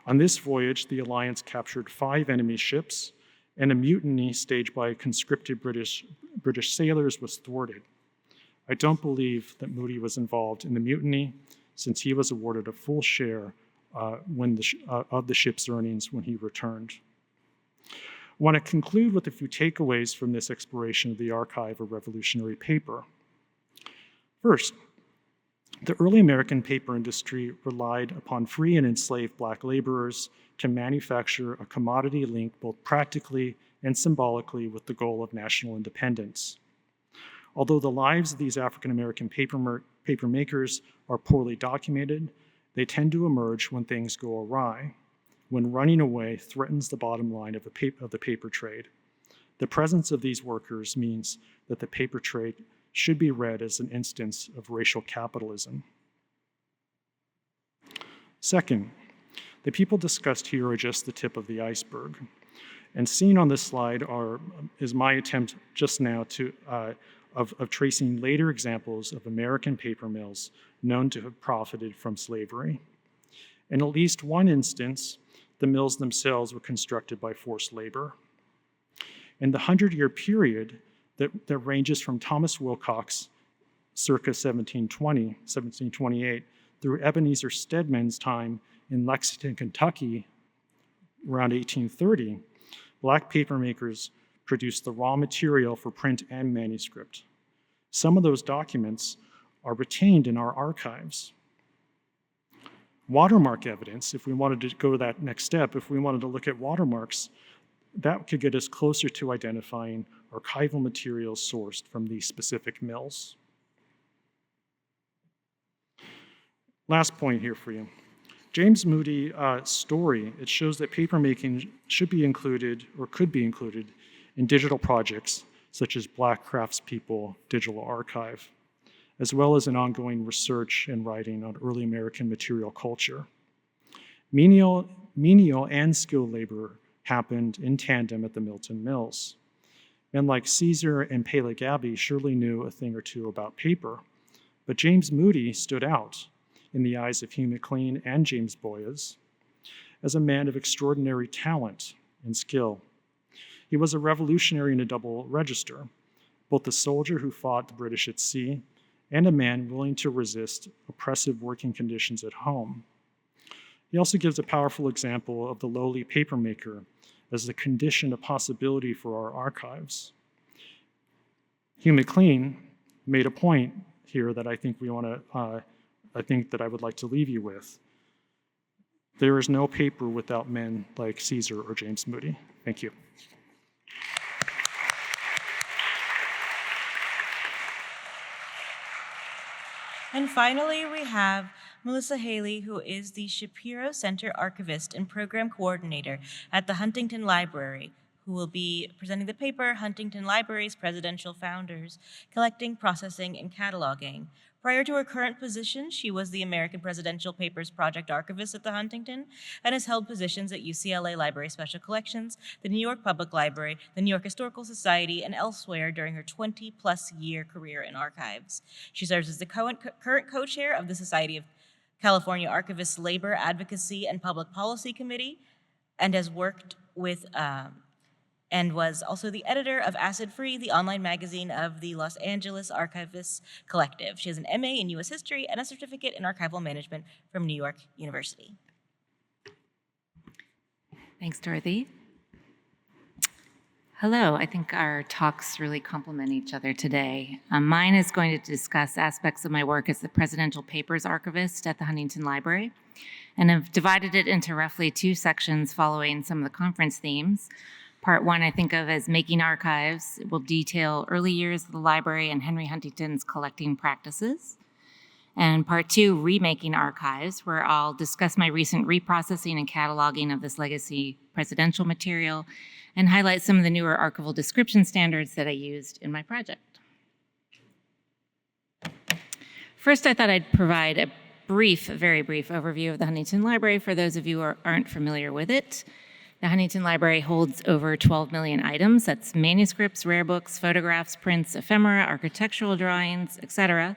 On this voyage, the Alliance captured 5 enemy ships, and a mutiny staged by conscripted British sailors was thwarted. I don't believe that Moody was involved in the mutiny, since he was awarded a full share of the ship's earnings when he returned. I want to conclude with a few takeaways from this exploration of the archive of revolutionary paper. First, the early American paper industry relied upon free and enslaved Black laborers to manufacture a commodity linked both practically and symbolically with the goal of national independence. Although the lives of these African American paper makers are poorly documented, they tend to emerge when things go awry, when running away threatens the bottom line of the paper trade. The presence of these workers means that the paper trade should be read as an instance of racial capitalism. Second, the people discussed here are just the tip of the iceberg. And seen on this slide is my attempt just now of tracing later examples of American paper mills known to have profited from slavery. In at least one instance, the mills themselves were constructed by forced labor. In the 100-year period that ranges from Thomas Wilcox, circa 1728, through Ebenezer Stedman's time in Lexington, Kentucky, around 1830, Black papermakers produced the raw material for print and manuscript. Some of those documents are retained in our archives. Watermark evidence, if we wanted to go that next step, if we wanted to look at watermarks, that could get us closer to identifying archival materials sourced from these specific mills. Last point here for you. James Moody's story, it shows that papermaking should be included or could be included in digital projects such as Black Craftspeople Digital Archive, as well as in ongoing research and writing on early American material culture. Menial and skilled labor happened in tandem at the Milton Mills. Men like Caesar and Peleg Abbey surely knew a thing or two about paper, but James Moody stood out in the eyes of Hugh McLean and James Boyes as a man of extraordinary talent and skill. He was a revolutionary in a double register, both a soldier who fought the British at sea and a man willing to resist oppressive working conditions at home. He also gives a powerful example of the lowly papermaker as the condition of possibility for our archives. Hugh McLean made a point here that I think that I would like to leave you with. There is no paper without men like Caesar or James Moody. Thank you. And finally, we have Melissa Haley, who is the Shapiro Center Archivist and Program Coordinator at the Huntington Library, who will be presenting the paper, Huntington Library's Presidential Founders, Collecting, Processing, and Cataloging. Prior to her current position, she was the American Presidential Papers Project Archivist at the Huntington and has held positions at UCLA Library Special Collections, the New York Public Library, the New York Historical Society, and elsewhere during her 20-plus year career in archives. She serves as the current co-chair of the Society of California Archivists Labor Advocacy and Public Policy Committee and has worked with and was also the editor of Acid Free, the online magazine of the Los Angeles Archivists Collective. She has an MA in U.S. History and a certificate in archival management from New York University. Thanks, Dorothy. Hello, I think our talks really complement each other today. Mine is going to discuss aspects of my work as the Presidential Papers Archivist at the Huntington Library, and I've divided it into roughly 2 sections following some of the conference themes. Part 1 I think of as Making Archives. It will detail early years of the library and Henry Huntington's collecting practices. And Part 2, Remaking Archives, where I'll discuss my recent reprocessing and cataloging of this legacy presidential material and highlight some of the newer archival description standards that I used in my project. First, I thought I'd provide a very brief overview of the Huntington Library for those of you who aren't familiar with it. The Huntington Library holds over 12 million items. That's manuscripts, rare books, photographs, prints, ephemera, architectural drawings, etc.,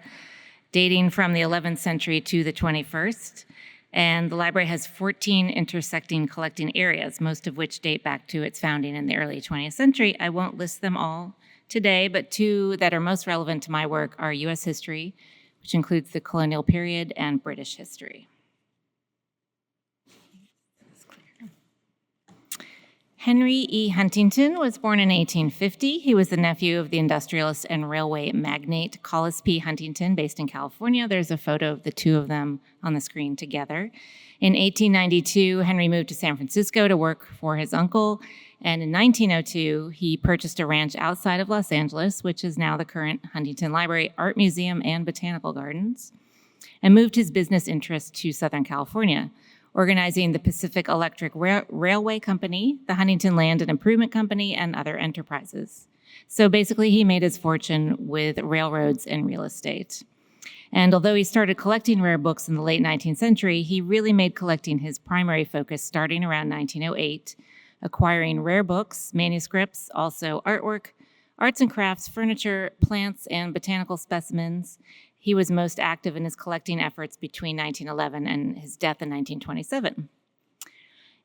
dating from the 11th century to the 21st. And the library has 14 intersecting collecting areas, most of which date back to its founding in the early 20th century. I won't list them all today, but 2 that are most relevant to my work are U.S. history, which includes the colonial period, and British history. Henry E. Huntington was born in 1850. He was the nephew of the industrialist and railway magnate Collis P. Huntington, based in California. There's a photo of the 2 of them on the screen together. In 1892, Henry moved to San Francisco to work for his uncle, and in 1902, he purchased a ranch outside of Los Angeles, which is now the current Huntington Library, Art Museum, and Botanical Gardens, and moved his business interests to Southern California, organizing the Pacific Electric Railway Company, the Huntington Land and Improvement Company, and other enterprises. So basically, he made his fortune with railroads and real estate. And although he started collecting rare books in the late 19th century, he really made collecting his primary focus starting around 1908, acquiring rare books, manuscripts, also artwork, arts and crafts, furniture, plants, and botanical specimens. He was most active in his collecting efforts between 1911 and his death in 1927.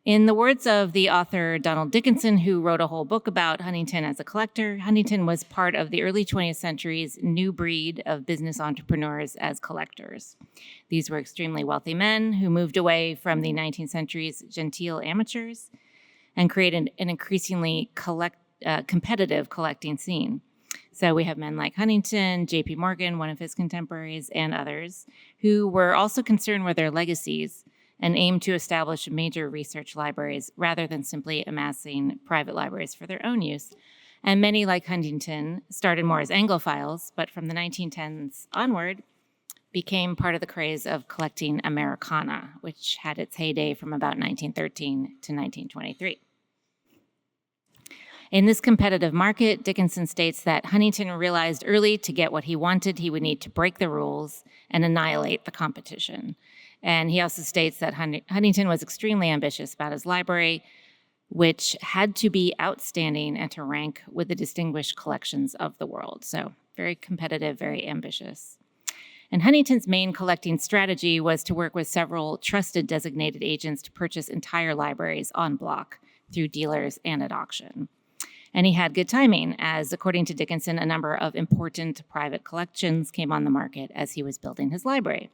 In the words of the author Donald Dickinson, who wrote a whole book about Huntington as a collector, Huntington was part of the early 20th century's new breed of business entrepreneurs as collectors. These were extremely wealthy men who moved away from the 19th century's genteel amateurs and created an increasingly competitive collecting scene. So we have men like Huntington, J.P. Morgan, one of his contemporaries, and others, who were also concerned with their legacies and aimed to establish major research libraries rather than simply amassing private libraries for their own use. And many, like Huntington, started more as Anglophiles, but from the 1910s onward, became part of the craze of collecting Americana, which had its heyday from about 1913 to 1923. In this competitive market, Dickinson states that Huntington realized early to get what he wanted, he would need to break the rules and annihilate the competition. And he also states that Huntington was extremely ambitious about his library, which had to be outstanding and to rank with the distinguished collections of the world. So very competitive, very ambitious. And Huntington's main collecting strategy was to work with several trusted designated agents to purchase entire libraries en bloc through dealers and at auction. And he had good timing, as according to Dickinson, a number of important private collections came on the market as he was building his library.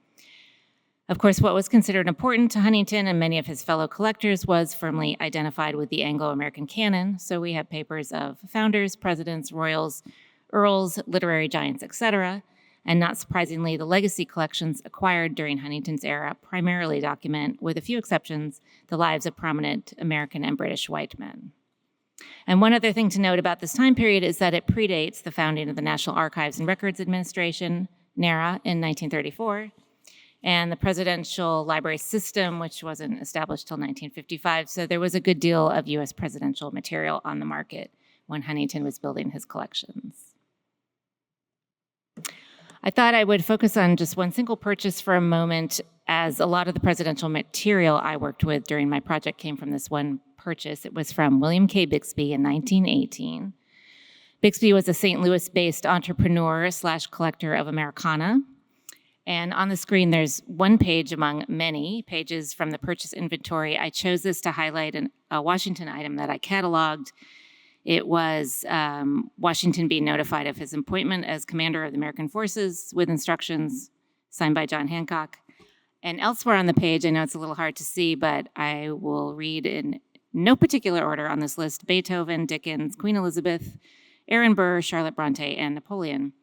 Of course, what was considered important to Huntington and many of his fellow collectors was firmly identified with the Anglo-American canon. So we have papers of founders, presidents, royals, earls, literary giants, etc. And not surprisingly, the legacy collections acquired during Huntington's era primarily document, with a few exceptions, the lives of prominent American and British white men. And one other thing to note about this time period is that it predates the founding of the National Archives and Records Administration, NARA, in 1934, and the Presidential Library System, which wasn't established till 1955. So there was a good deal of U.S. presidential material on the market when Huntington was building his collections. I thought I would focus on just one single purchase for a moment, as a lot of the presidential material I worked with during my project came from this one purchase. It was from William K. Bixby in 1918. Bixby was a St. Louis-based entrepreneur / collector of Americana. And on the screen, there's one page among many pages from the purchase inventory. I chose this to highlight a Washington item that I cataloged. It was Washington being notified of his appointment as commander of the American forces with instructions signed by John Hancock. And elsewhere on the page, I know it's a little hard to see, but I will read in no particular order on this list, Beethoven, Dickens, Queen Elizabeth, Aaron Burr, Charlotte Bronte, and Napoleon.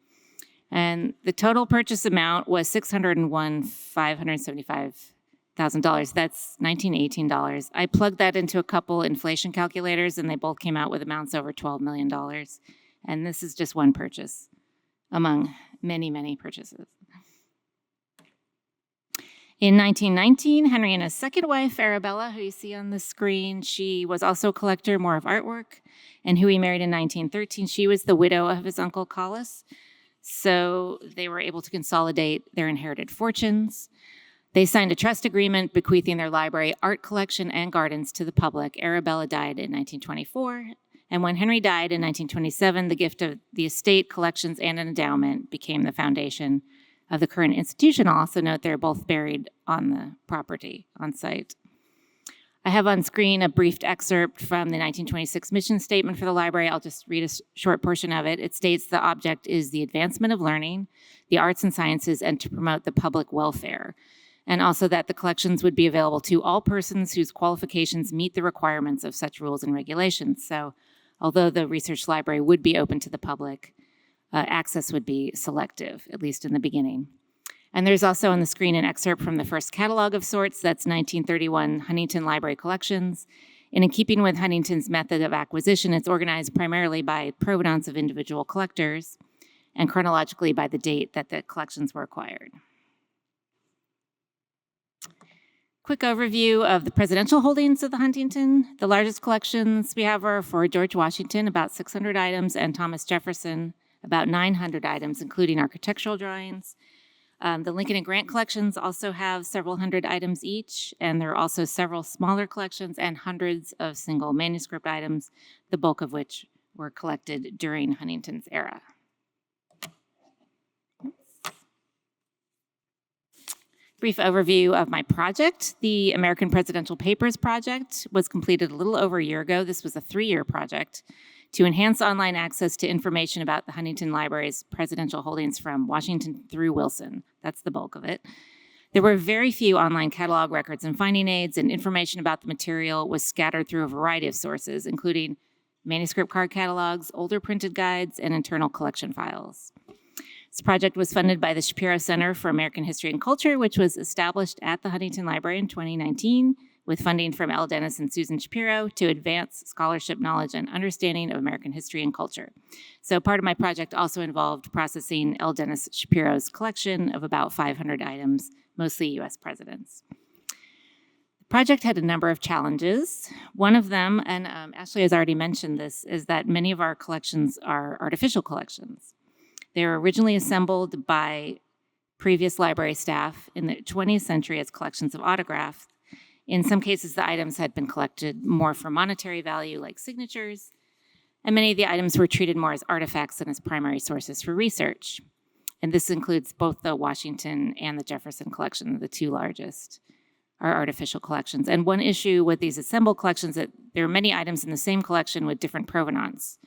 And the total purchase amount was $601,575,000. That's $1918. I plugged that into a couple inflation calculators, and they both came out with amounts over $12 million. And this is just one purchase among many, many purchases. In 1919, Henry and his second wife, Arabella, who you see on the screen, she was also a collector, more of artwork, and who he married in 1913. She was the widow of his uncle Collis, so they were able to consolidate their inherited fortunes. They signed a trust agreement bequeathing their library, art collection, and gardens to the public. Arabella died in 1924, and when Henry died in 1927, the gift of the estate, collections, and an endowment became the foundation of the current institution. I'll also note they're both buried on the property on site. I have on screen a brief excerpt from the 1926 mission statement for the library. I'll just read a short portion of it. It states the object is the advancement of learning, the arts and sciences, and to promote the public welfare. And also that the collections would be available to all persons whose qualifications meet the requirements of such rules and regulations. So although the research library would be open to the public, access would be selective, at least in the beginning. And there's also on the screen an excerpt from the first catalog of sorts. That's 1931 Huntington Library Collections. And in keeping with Huntington's method of acquisition, it's organized primarily by provenance of individual collectors and chronologically by the date that the collections were acquired. Quick overview of the presidential holdings of the Huntington. The largest collections we have are for George Washington, about 600 items, and Thomas Jefferson, about 900 items, including architectural drawings. The Lincoln and Grant collections also have several hundred items each, and there are also several smaller collections and hundreds of single manuscript items, the bulk of which were collected during Huntington's era. Brief overview of my project. The American Presidential Papers project was completed a little over a year ago. This was a 3-year project to enhance online access to information about the Huntington Library's presidential holdings from Washington through Wilson. That's the bulk of it. There were very few online catalog records and finding aids, and information about the material was scattered through a variety of sources, including manuscript card catalogs, older printed guides, and internal collection files. This project was funded by the Shapiro Center for American History and Culture, which was established at the Huntington Library in 2019, with funding from L. Dennis and Susan Shapiro to advance scholarship knowledge and understanding of American history and culture. So part of my project also involved processing L. Dennis Shapiro's collection of about 500 items, mostly U.S. presidents. The project had a number of challenges. One of them, and Ashley has already mentioned this, is that many of our collections are artificial collections. They were originally assembled by previous library staff in the 20th century as collections of autographs. In some cases, the items had been collected more for monetary value, like signatures, and many of the items were treated more as artifacts than as primary sources for research. And this includes both the Washington and the Jefferson collection, the two largest are artificial collections. And one issue with these assembled collections is that there are many items in the same collection with different provenance.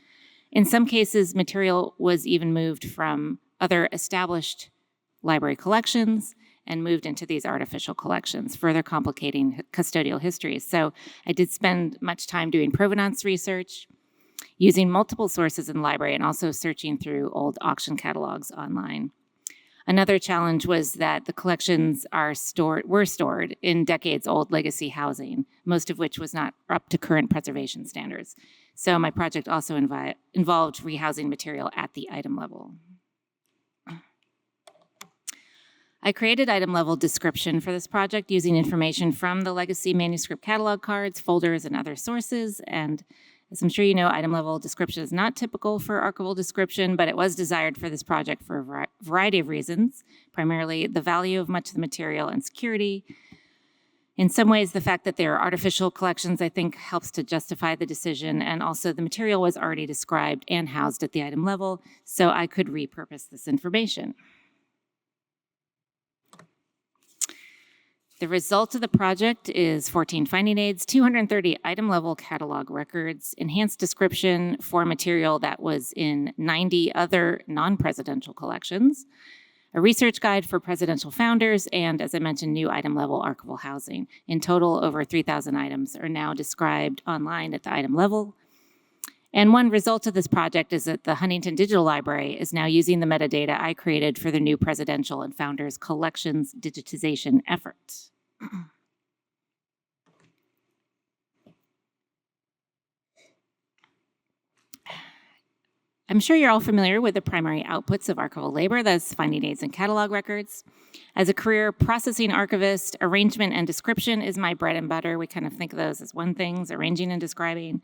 In some cases, material was even moved from other established library collections and moved into these artificial collections, further complicating custodial histories. So I did spend much time doing provenance research, using multiple sources in the library, and also searching through old auction catalogs online. Another challenge was that the collections were stored in decades-old legacy housing, most of which was not up to current preservation standards. So my project also involved rehousing material at the item level. I created item-level description for this project using information from the legacy manuscript catalog cards, folders, and other sources. And as I'm sure you know, item-level description is not typical for archival description, but it was desired for this project for a variety of reasons, primarily the value of much of the material and security. In some ways, the fact that they are artificial collections, I think, helps to justify the decision, and also the material was already described and housed at the item level, so I could repurpose this information. The result of the project is 14 finding aids, 230 item-level catalog records, enhanced description for material that was in 90 other non-presidential collections, a research guide for presidential founders, and, as I mentioned, new item-level archival housing. In total, over 3,000 items are now described online at the item level. And one result of this project is that the Huntington Digital Library is now using the metadata I created for the new presidential and founders collections digitization effort. I'm sure you're all familiar with the primary outputs of archival labor, that's finding aids and catalog records. As a career processing archivist, arrangement and description is my bread and butter. We kind of think of those as one thing, arranging and describing.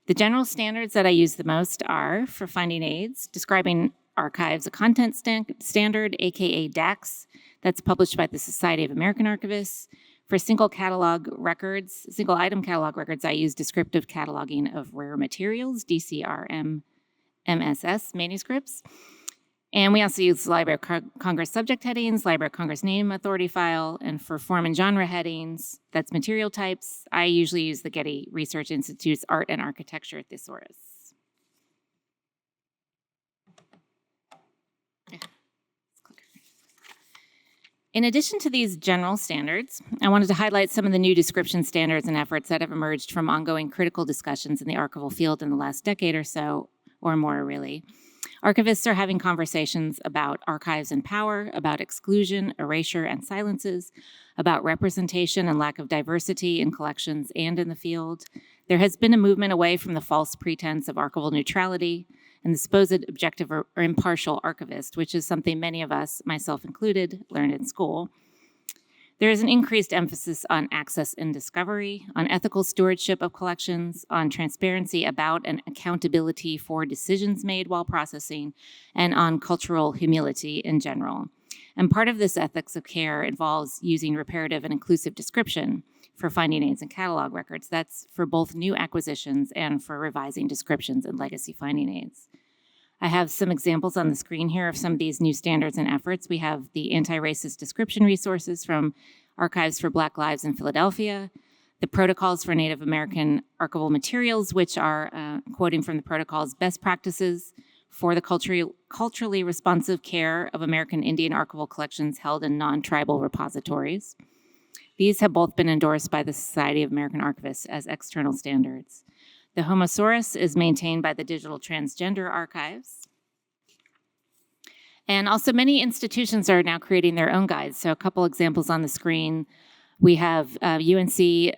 The general standards that I use the most are, for finding aids, describing archives, a content standard, aka DAX, that's published by the Society of American Archivists. For single item catalog records, I use descriptive cataloging of rare materials, DCRM, MSS manuscripts. And we also use Library of Congress subject headings, Library of Congress name authority file, and for form and genre headings, that's material types, I usually use the Getty Research Institute's Art and Architecture Thesaurus. In addition to these general standards, I wanted to highlight some of the new description standards and efforts that have emerged from ongoing critical discussions in the archival field in the last decade or so, or more really. Archivists are having conversations about archives and power, about exclusion, erasure, and silences, about representation and lack of diversity in collections and in the field. There has been a movement away from the false pretense of archival neutrality and the supposed objective or impartial archivist, which is something many of us, myself included, learned in school. There is an increased emphasis on access and discovery, on ethical stewardship of collections, on transparency about and accountability for decisions made while processing, and on cultural humility in general. And part of this ethics of care involves using reparative and inclusive description for finding aids and catalog records. That's for both new acquisitions and for revising descriptions and legacy finding aids. I have some examples on the screen here of some of these new standards and efforts. We have the anti-racist description resources from Archives for Black Lives in Philadelphia, the Protocols for Native American Archival Materials, which are, quoting from the protocols, best practices for the culturally responsive care of American Indian archival collections held in non-tribal repositories. These have both been endorsed by the Society of American Archivists as external standards. The Homosaurus is maintained by the Digital Transgender Archives. And also many institutions are now creating their own guides. So a couple examples on the screen. We have UNC's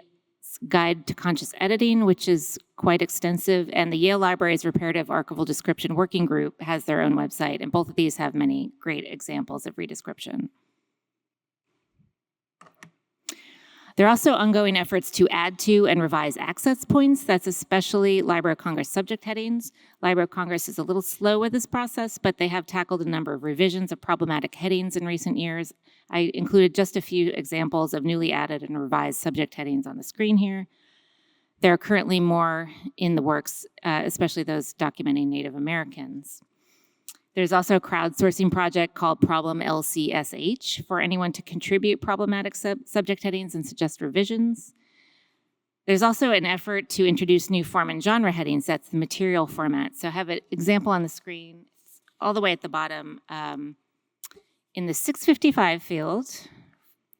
Guide to Conscious Editing, which is quite extensive, and the Yale Library's Reparative Archival Description Working Group has their own website, and both of these have many great examples of redescription. There are also ongoing efforts to add to and revise access points. That's especially Library of Congress subject headings. Library of Congress is a little slow with this process, but they have tackled a number of revisions of problematic headings in recent years. I included just a few examples of newly added and revised subject headings on the screen here. There are currently more in the works, especially those documenting Native Americans. There's also a crowdsourcing project called Problem LCSH for anyone to contribute problematic subject headings and suggest revisions. There's also an effort to introduce new form and genre headings. That's the material format. So I have an example on the screen, all the way at the bottom. In the 655 field,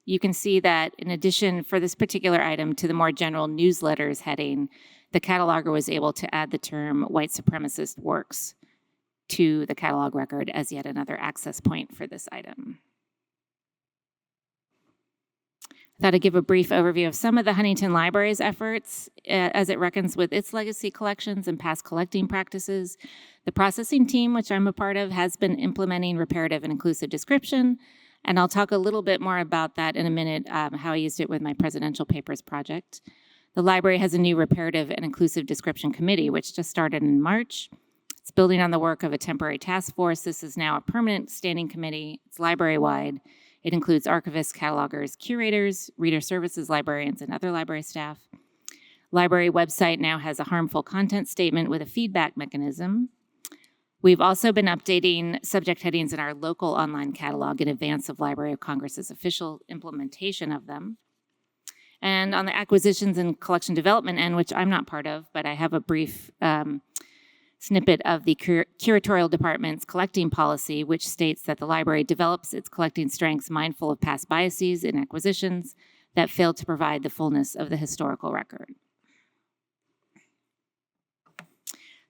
you can see that in addition for this particular item to the more general newsletters heading, the cataloger was able to add the term white supremacist works to the catalog record as yet another access point for this item. I thought I'd give a brief overview of some of the Huntington Library's efforts as it reckons with its legacy collections and past collecting practices. The processing team, which I'm a part of, has been implementing reparative and inclusive description, and I'll talk a little bit more about that in a minute, how I used it with my presidential papers project. The library has a new reparative and inclusive description committee, which just started in March. It's building on the work of a temporary task force. This is now a permanent standing committee. It's library-wide. It includes archivists, catalogers, curators, reader services librarians, and other library staff. Library website now has a harmful content statement with a feedback mechanism. We've also been updating subject headings in our local online catalog in advance of Library of Congress's official implementation of them. And on the acquisitions and collection development end, which I'm not part of, but I have a brief snippet of the curatorial department's collecting policy, which states that the library develops its collecting strengths mindful of past biases in acquisitions that fail to provide the fullness of the historical record.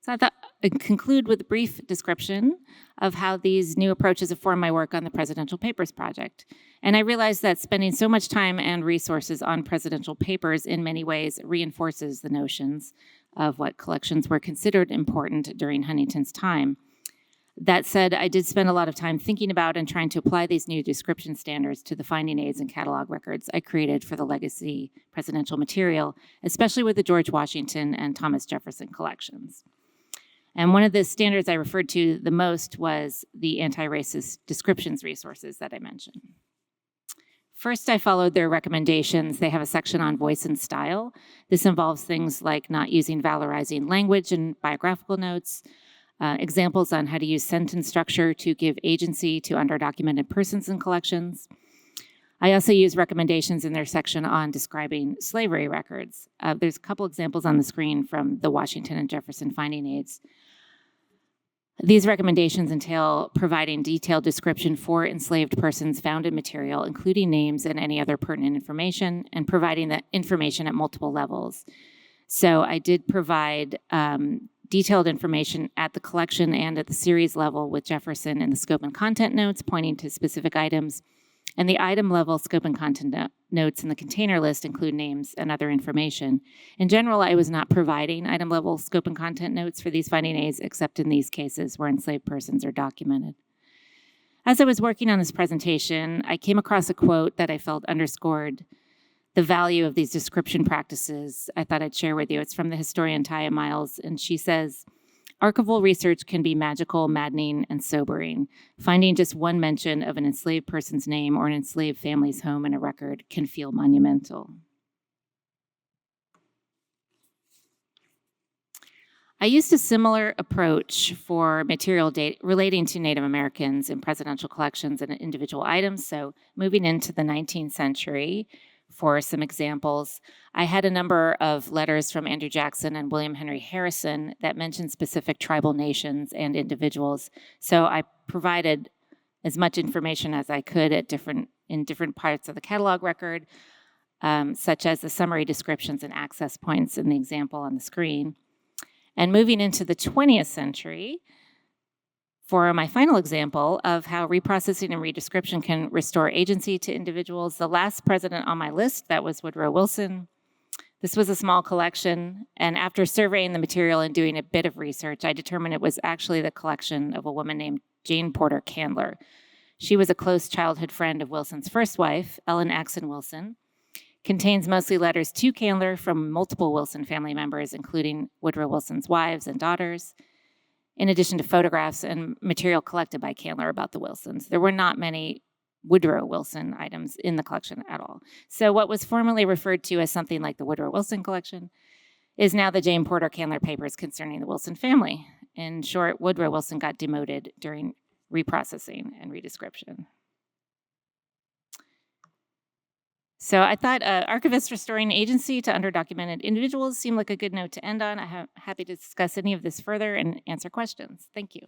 So I thought I'd conclude with a brief description of how these new approaches inform my work on the Presidential Papers Project. And I realized that spending so much time and resources on presidential papers in many ways reinforces the notions of what collections were considered important during Huntington's time. That said, I did spend a lot of time thinking about and trying to apply these new description standards to the finding aids and catalog records I created for the legacy presidential material, especially with the George Washington and Thomas Jefferson collections. And one of the standards I referred to the most was the anti-racist descriptions resources that I mentioned. First, I followed their recommendations. They have a section on voice and style. This involves things like not using valorizing language in biographical notes, examples on how to use sentence structure to give agency to underdocumented persons in collections. I also use recommendations in their section on describing slavery records. There's a couple examples on the screen from the Washington and Jefferson finding aids. These recommendations entail providing detailed description for enslaved persons found in material, including names and any other pertinent information, and providing that information at multiple levels. So I did provide detailed information at the collection and at the series level with Jefferson in the scope and content notes pointing to specific items. And the item level scope and content notes in the container list include names and other information. In general, I was not providing item level scope and content notes for these finding aids, except in these cases where enslaved persons are documented. As I was working on this presentation, I came across a quote that I felt underscored the value of these description practices. I thought I'd share with you. It's from the historian Taya Miles, and she says, "Archival research can be magical, maddening, and sobering. Finding just one mention of an enslaved person's name or an enslaved family's home in a record can feel monumental." I used a similar approach for material data relating to Native Americans in presidential collections and individual items. So moving into the 19th century, for some examples, I had a number of letters from Andrew Jackson and William Henry Harrison that mentioned specific tribal nations and individuals. So I provided as much information as I could in different parts of the catalog record, such as the summary descriptions and access points in the example on the screen. And moving into the 20th century, for my final example of how reprocessing and redescription can restore agency to individuals, the last president on my list, that was Woodrow Wilson. This was a small collection, and after surveying the material and doing a bit of research, I determined it was actually the collection of a woman named Jane Porter Candler. She was a close childhood friend of Wilson's first wife, Ellen Axon Wilson. Contains mostly letters to Candler from multiple Wilson family members, including Woodrow Wilson's wives and daughters, in addition to photographs and material collected by Candler about the Wilsons. There were not many Woodrow Wilson items in the collection at all. So what was formerly referred to as something like the Woodrow Wilson collection is now the Jane Porter Candler papers concerning the Wilson family. In short, Woodrow Wilson got demoted during reprocessing and redescription. So I thought archivists restoring agency to underdocumented individuals seemed like a good note to end on. I'm happy to discuss any of this further and answer questions. Thank you.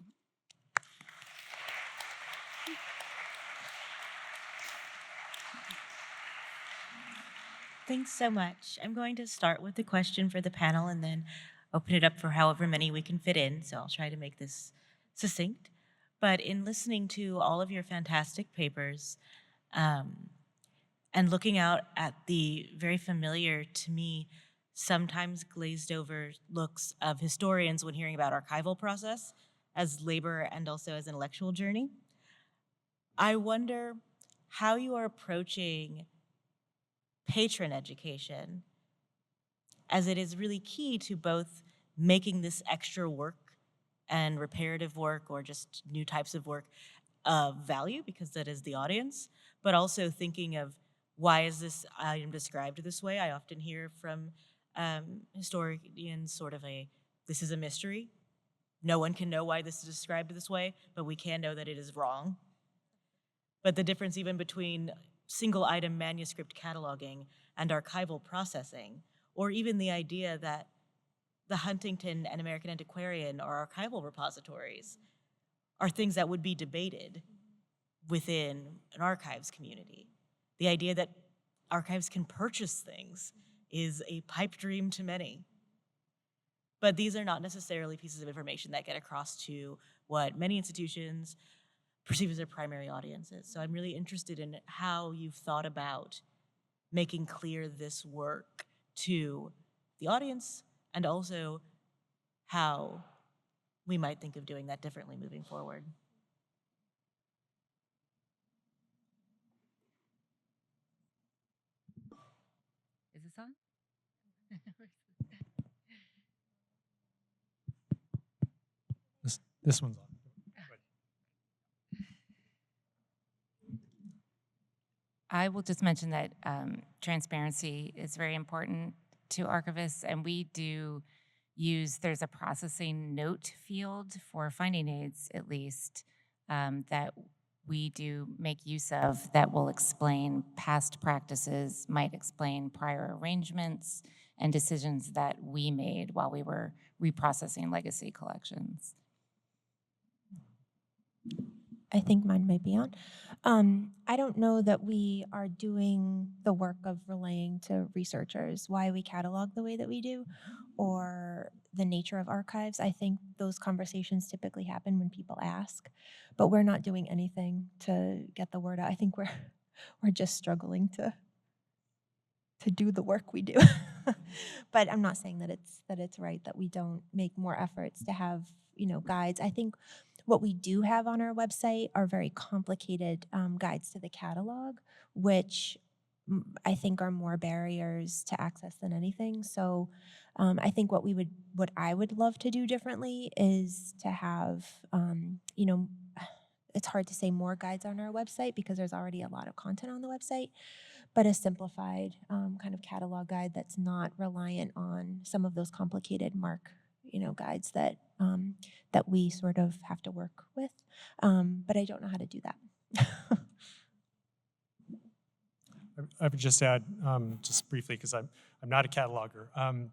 Thanks so much. I'm going to start with the question for the panel and then open it up for however many we can fit in. So I'll try to make this succinct. But in listening to all of your fantastic papers, and looking out at the very familiar to me, sometimes glazed over looks of historians when hearing about archival process as labor and also as intellectual journey, I wonder how you are approaching patron education, as it is really key to both making this extra work and reparative work or just new types of work of value, because that is the audience, but also thinking of why is this item described this way? I often hear from historians sort of this is a mystery. No one can know why this is described this way, but we can know that it is wrong. But the difference even between single item manuscript cataloging and archival processing, or even the idea that the Huntington and American Antiquarian are archival repositories, are things that would be debated within an archives community. The idea that archives can purchase things is a pipe dream to many. But these are not necessarily pieces of information that get across to what many institutions perceive as their primary audiences. So I'm really interested in how you've thought about making clear this work to the audience, and also how we might think of doing that differently moving forward. Is this on? This one's on. I will just mention that transparency is very important to archivists, and we do use, there's a processing note field for finding aids, at least, that we do make use of that will explain past practices, might explain prior arrangements and decisions that we made while we were reprocessing legacy collections. I think mine might be on. I don't know that we are doing the work of relaying to researchers why we catalog the way that we do or the nature of archives. I think those conversations typically happen when people ask, but we're not doing anything to get the word out. I think we're just struggling to do the work we do. But I'm not saying that it's right that we don't make more efforts to have, guides. I think what we do have on our website are very complicated guides to the catalog, which I think are more barriers to access than anything. So I think what I would love to do differently is to have, it's hard to say more guides on our website because there's already a lot of content on the website, but a simplified kind of catalog guide that's not reliant on some of those complicated MARC guides that we sort of have to work with, but I don't know how to do that. I would just add, just briefly, because I'm not a cataloger,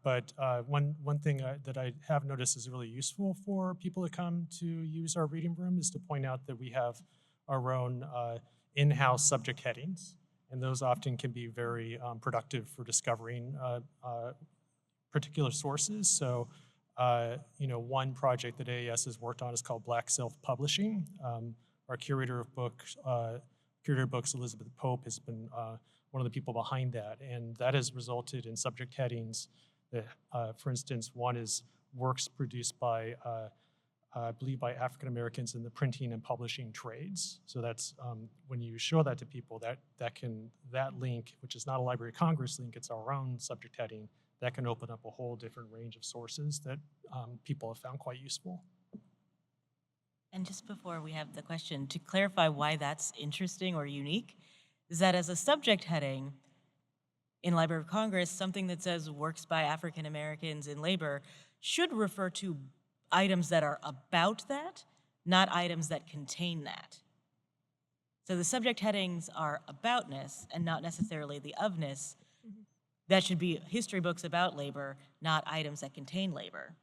but one thing that I have noticed is really useful for people to come to use our reading room is to point out that we have our own in-house subject headings, and those often can be very productive for discovering particular sources. So, one project that AAS has worked on is called Black Self-Publishing. Our curator of books, Elizabeth Pope, has been one of the people behind that, and that has resulted in subject headings that, for instance, one is works produced by, I believe, by African Americans in the printing and publishing trades. So that's when you show that to people, that link, which is not a Library of Congress link, it's our own subject heading, that can open up a whole different range of sources that people have found quite useful. And just before we have the question, to clarify why that's interesting or unique, is that as a subject heading in Library of Congress, something that says works by African Americans in labor should refer to items that are about that, not items that contain that. So the subject headings are aboutness and not necessarily the ofness. That should be history books about labor, not items that contain labor,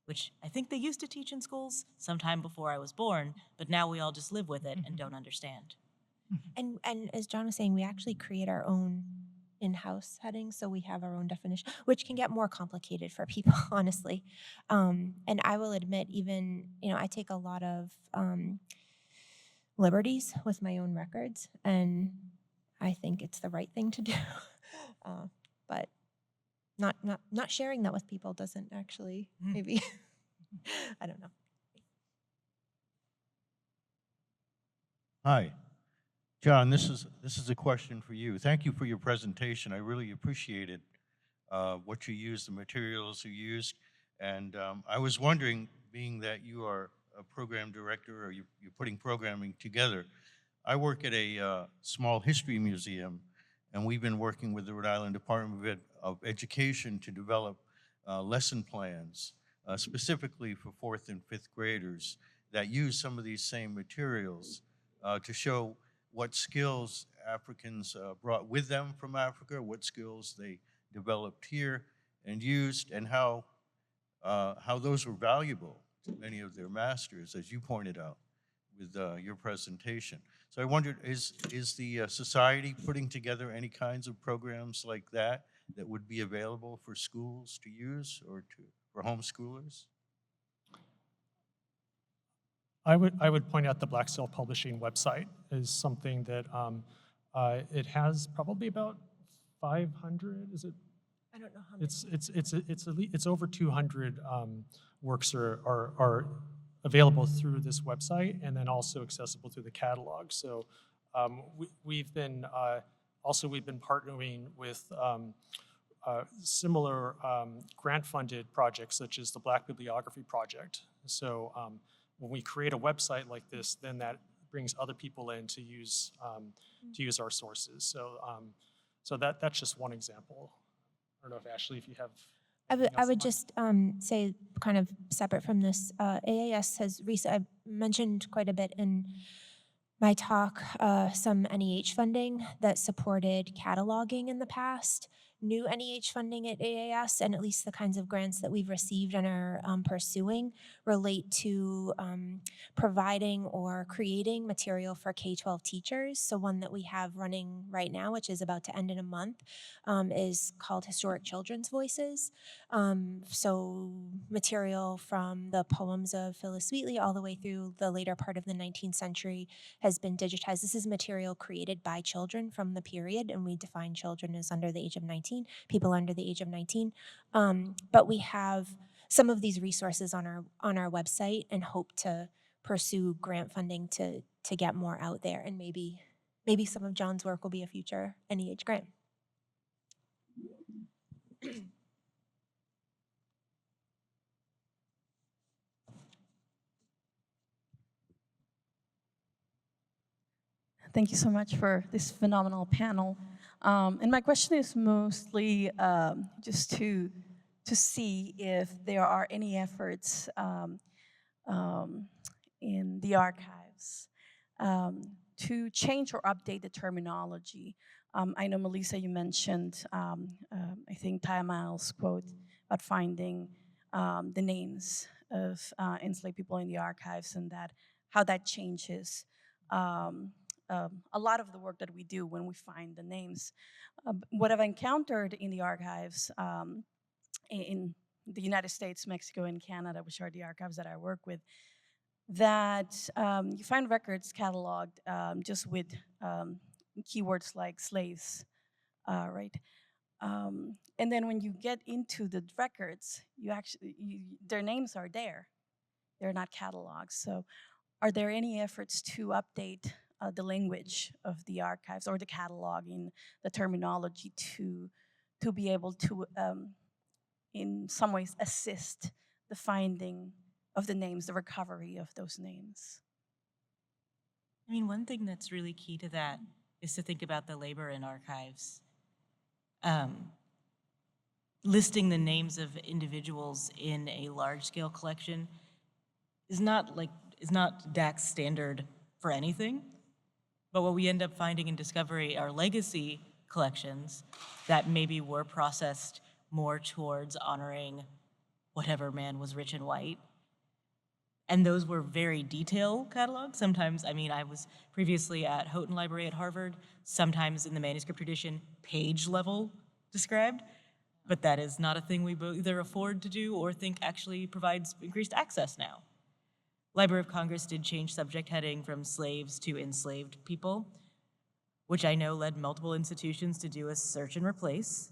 which I think they used to teach in schools sometime before I was born, but now we all just live with it and don't understand. And as John was saying, we actually create our own in-house headings, so we have our own definition, which can get more complicated for people, honestly. And I will admit, even, I take a lot of liberties with my own records, and I think it's the right thing to do. But not sharing that with people doesn't actually maybe, I don't know. Hi, John, this is a question for you. Thank you for your presentation. I really appreciated what you used, the materials you used. And I was wondering, being that you are a program director or you're putting programming together, I work at a small history museum, and we've been working with the Rhode Island Department of Education to develop lesson plans, specifically for 4th and 5th graders that use some of these same materials to show what skills Africans brought with them from Africa, what skills they developed here and used, and how how those were valuable to many of their masters, as you pointed out with your presentation. So I wondered, is the society putting together any kinds of programs like that that would be available for schools to use or for homeschoolers? I would point out the Black Sail Publishing website is something that it has probably about 500. Is it? I don't know how many. It's over 200 works are available through this website, and then also accessible through the catalog. So we've been partnering with similar grant-funded projects, such as the Black Bibliography Project. So when we create a website like this, then that brings other people in to use our sources. So that's just one example. I don't know if Ashley, if you have. I would just say, kind of separate from this, AAS has I've mentioned quite a bit in my talk, some NEH funding that supported cataloging in the past. New NEH funding at AAS, and at least the kinds of grants that we've received and are pursuing, relate to providing or creating material for K-12 teachers. So one that we have running right now, which is about to end in a month, is called Historic Children's Voices. So material from the poems of Phillis Wheatley all the way through the later part of the 19th century has been digitized. This is material created by children from the period, and we define children as under the age of 19, people under the age of 19. But we have some of these resources on our website and hope to pursue grant funding to get more out there. And maybe some of John's work will be a future NEH grant. Thank you so much for this phenomenal panel. And my question is mostly just to see if there are any efforts in the archives to change or update the terminology. I know, Melissa, you mentioned, I think, Taya Miles' quote about finding the names of enslaved people in the archives, and how that changes a lot of the work that we do when we find the names. What I've encountered in the archives in the United States, Mexico, and Canada, which are the archives that I work with, that you find records cataloged just with keywords like slaves, right? And then when you get into the records, their names are there. They're not cataloged. So are there any efforts to update the language of the archives or the cataloging, the terminology to be able to, in some ways, assist the finding of the names, the recovery of those names? I mean, one thing that's really key to that is to think about the labor in archives. Listing the names of individuals in a large-scale collection is not DAC's standard for anything. But what we end up finding in Discovery are legacy collections that maybe were processed more towards honoring whatever man was rich and white. And those were very detailed catalogs. Sometimes, I mean, I was previously at Houghton Library at Harvard, sometimes in the manuscript tradition, page level described, but that is not a thing we either afford to do or think actually provides increased access now. Library of Congress did change subject heading from slaves to enslaved people, which I know led multiple institutions to do a search and replace,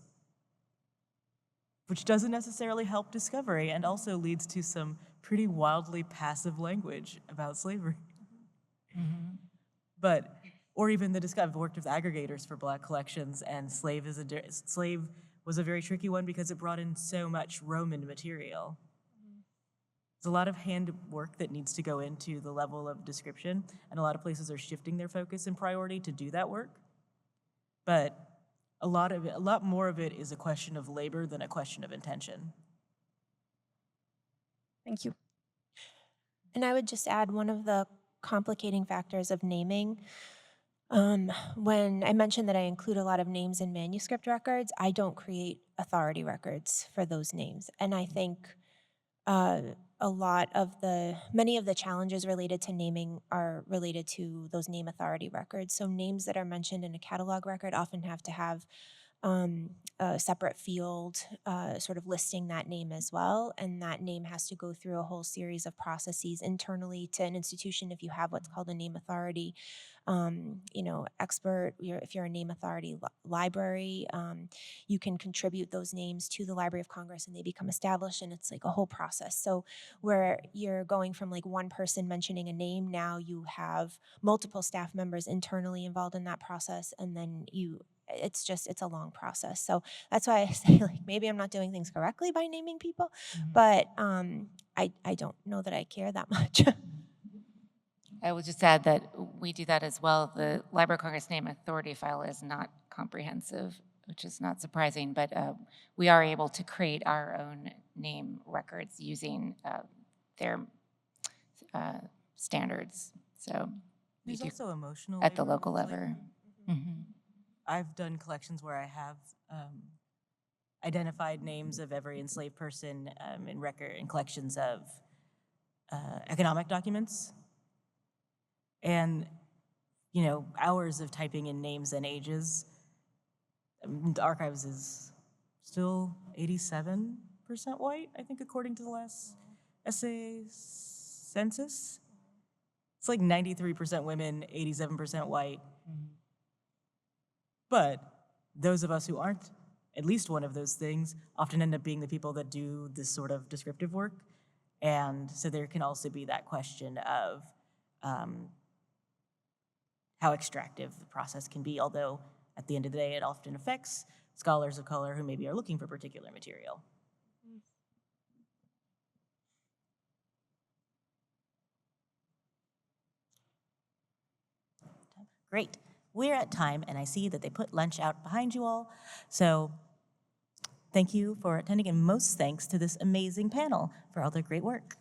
which doesn't necessarily help discovery and also leads to some pretty wildly passive language about slavery. Mm-hmm. But, or even the discovery, I've worked with aggregators for Black collections, and slave was a very tricky one because it brought in so much Roman material. There's a lot of handwork that needs to go into the level of description, and a lot of places are shifting their focus and priority to do that work. But a lot more of it is a question of labor than a question of intention. Thank you. And I would just add one of the complicating factors of naming. When I mentioned that I include a lot of names in manuscript records, I don't create authority records for those names. And I think many of the challenges related to naming are related to those name authority records. So names that are mentioned in a catalog record often have to have a separate field sort of listing that name as well. And that name has to go through a whole series of processes internally to an institution if you have what's called a name authority. If you're a name authority library, you can contribute those names to the Library of Congress and they become established, and it's like a whole process. So where you're going from like one person mentioning a name, now you have multiple staff members internally involved in that process, and then it's a long process. So that's why I say, like, maybe I'm not doing things correctly by naming people, but I don't know that I care that much. I would just add that we do that as well. The Library of Congress Name Authority file is not comprehensive, which is not surprising, but we are able to create our own name records using their standards. So we There's do also emotional at the labor local with level. slavery. I've done collections where I have identified names of every enslaved person in collections of economic documents. And, hours of typing in names and ages. The archives is still 87% white, I think, according to the last SAA census. It's like 93% women, 87% white. But those of us who aren't at least one of those things often end up being the people that do this sort of descriptive work. And so there can also be that question of how extractive the process can be, although at the end of the day, it often affects scholars of color who maybe are looking for particular material. Great. We're at time, and I see that they put lunch out behind you all. So thank you for attending, and most thanks to this amazing panel for all their great work.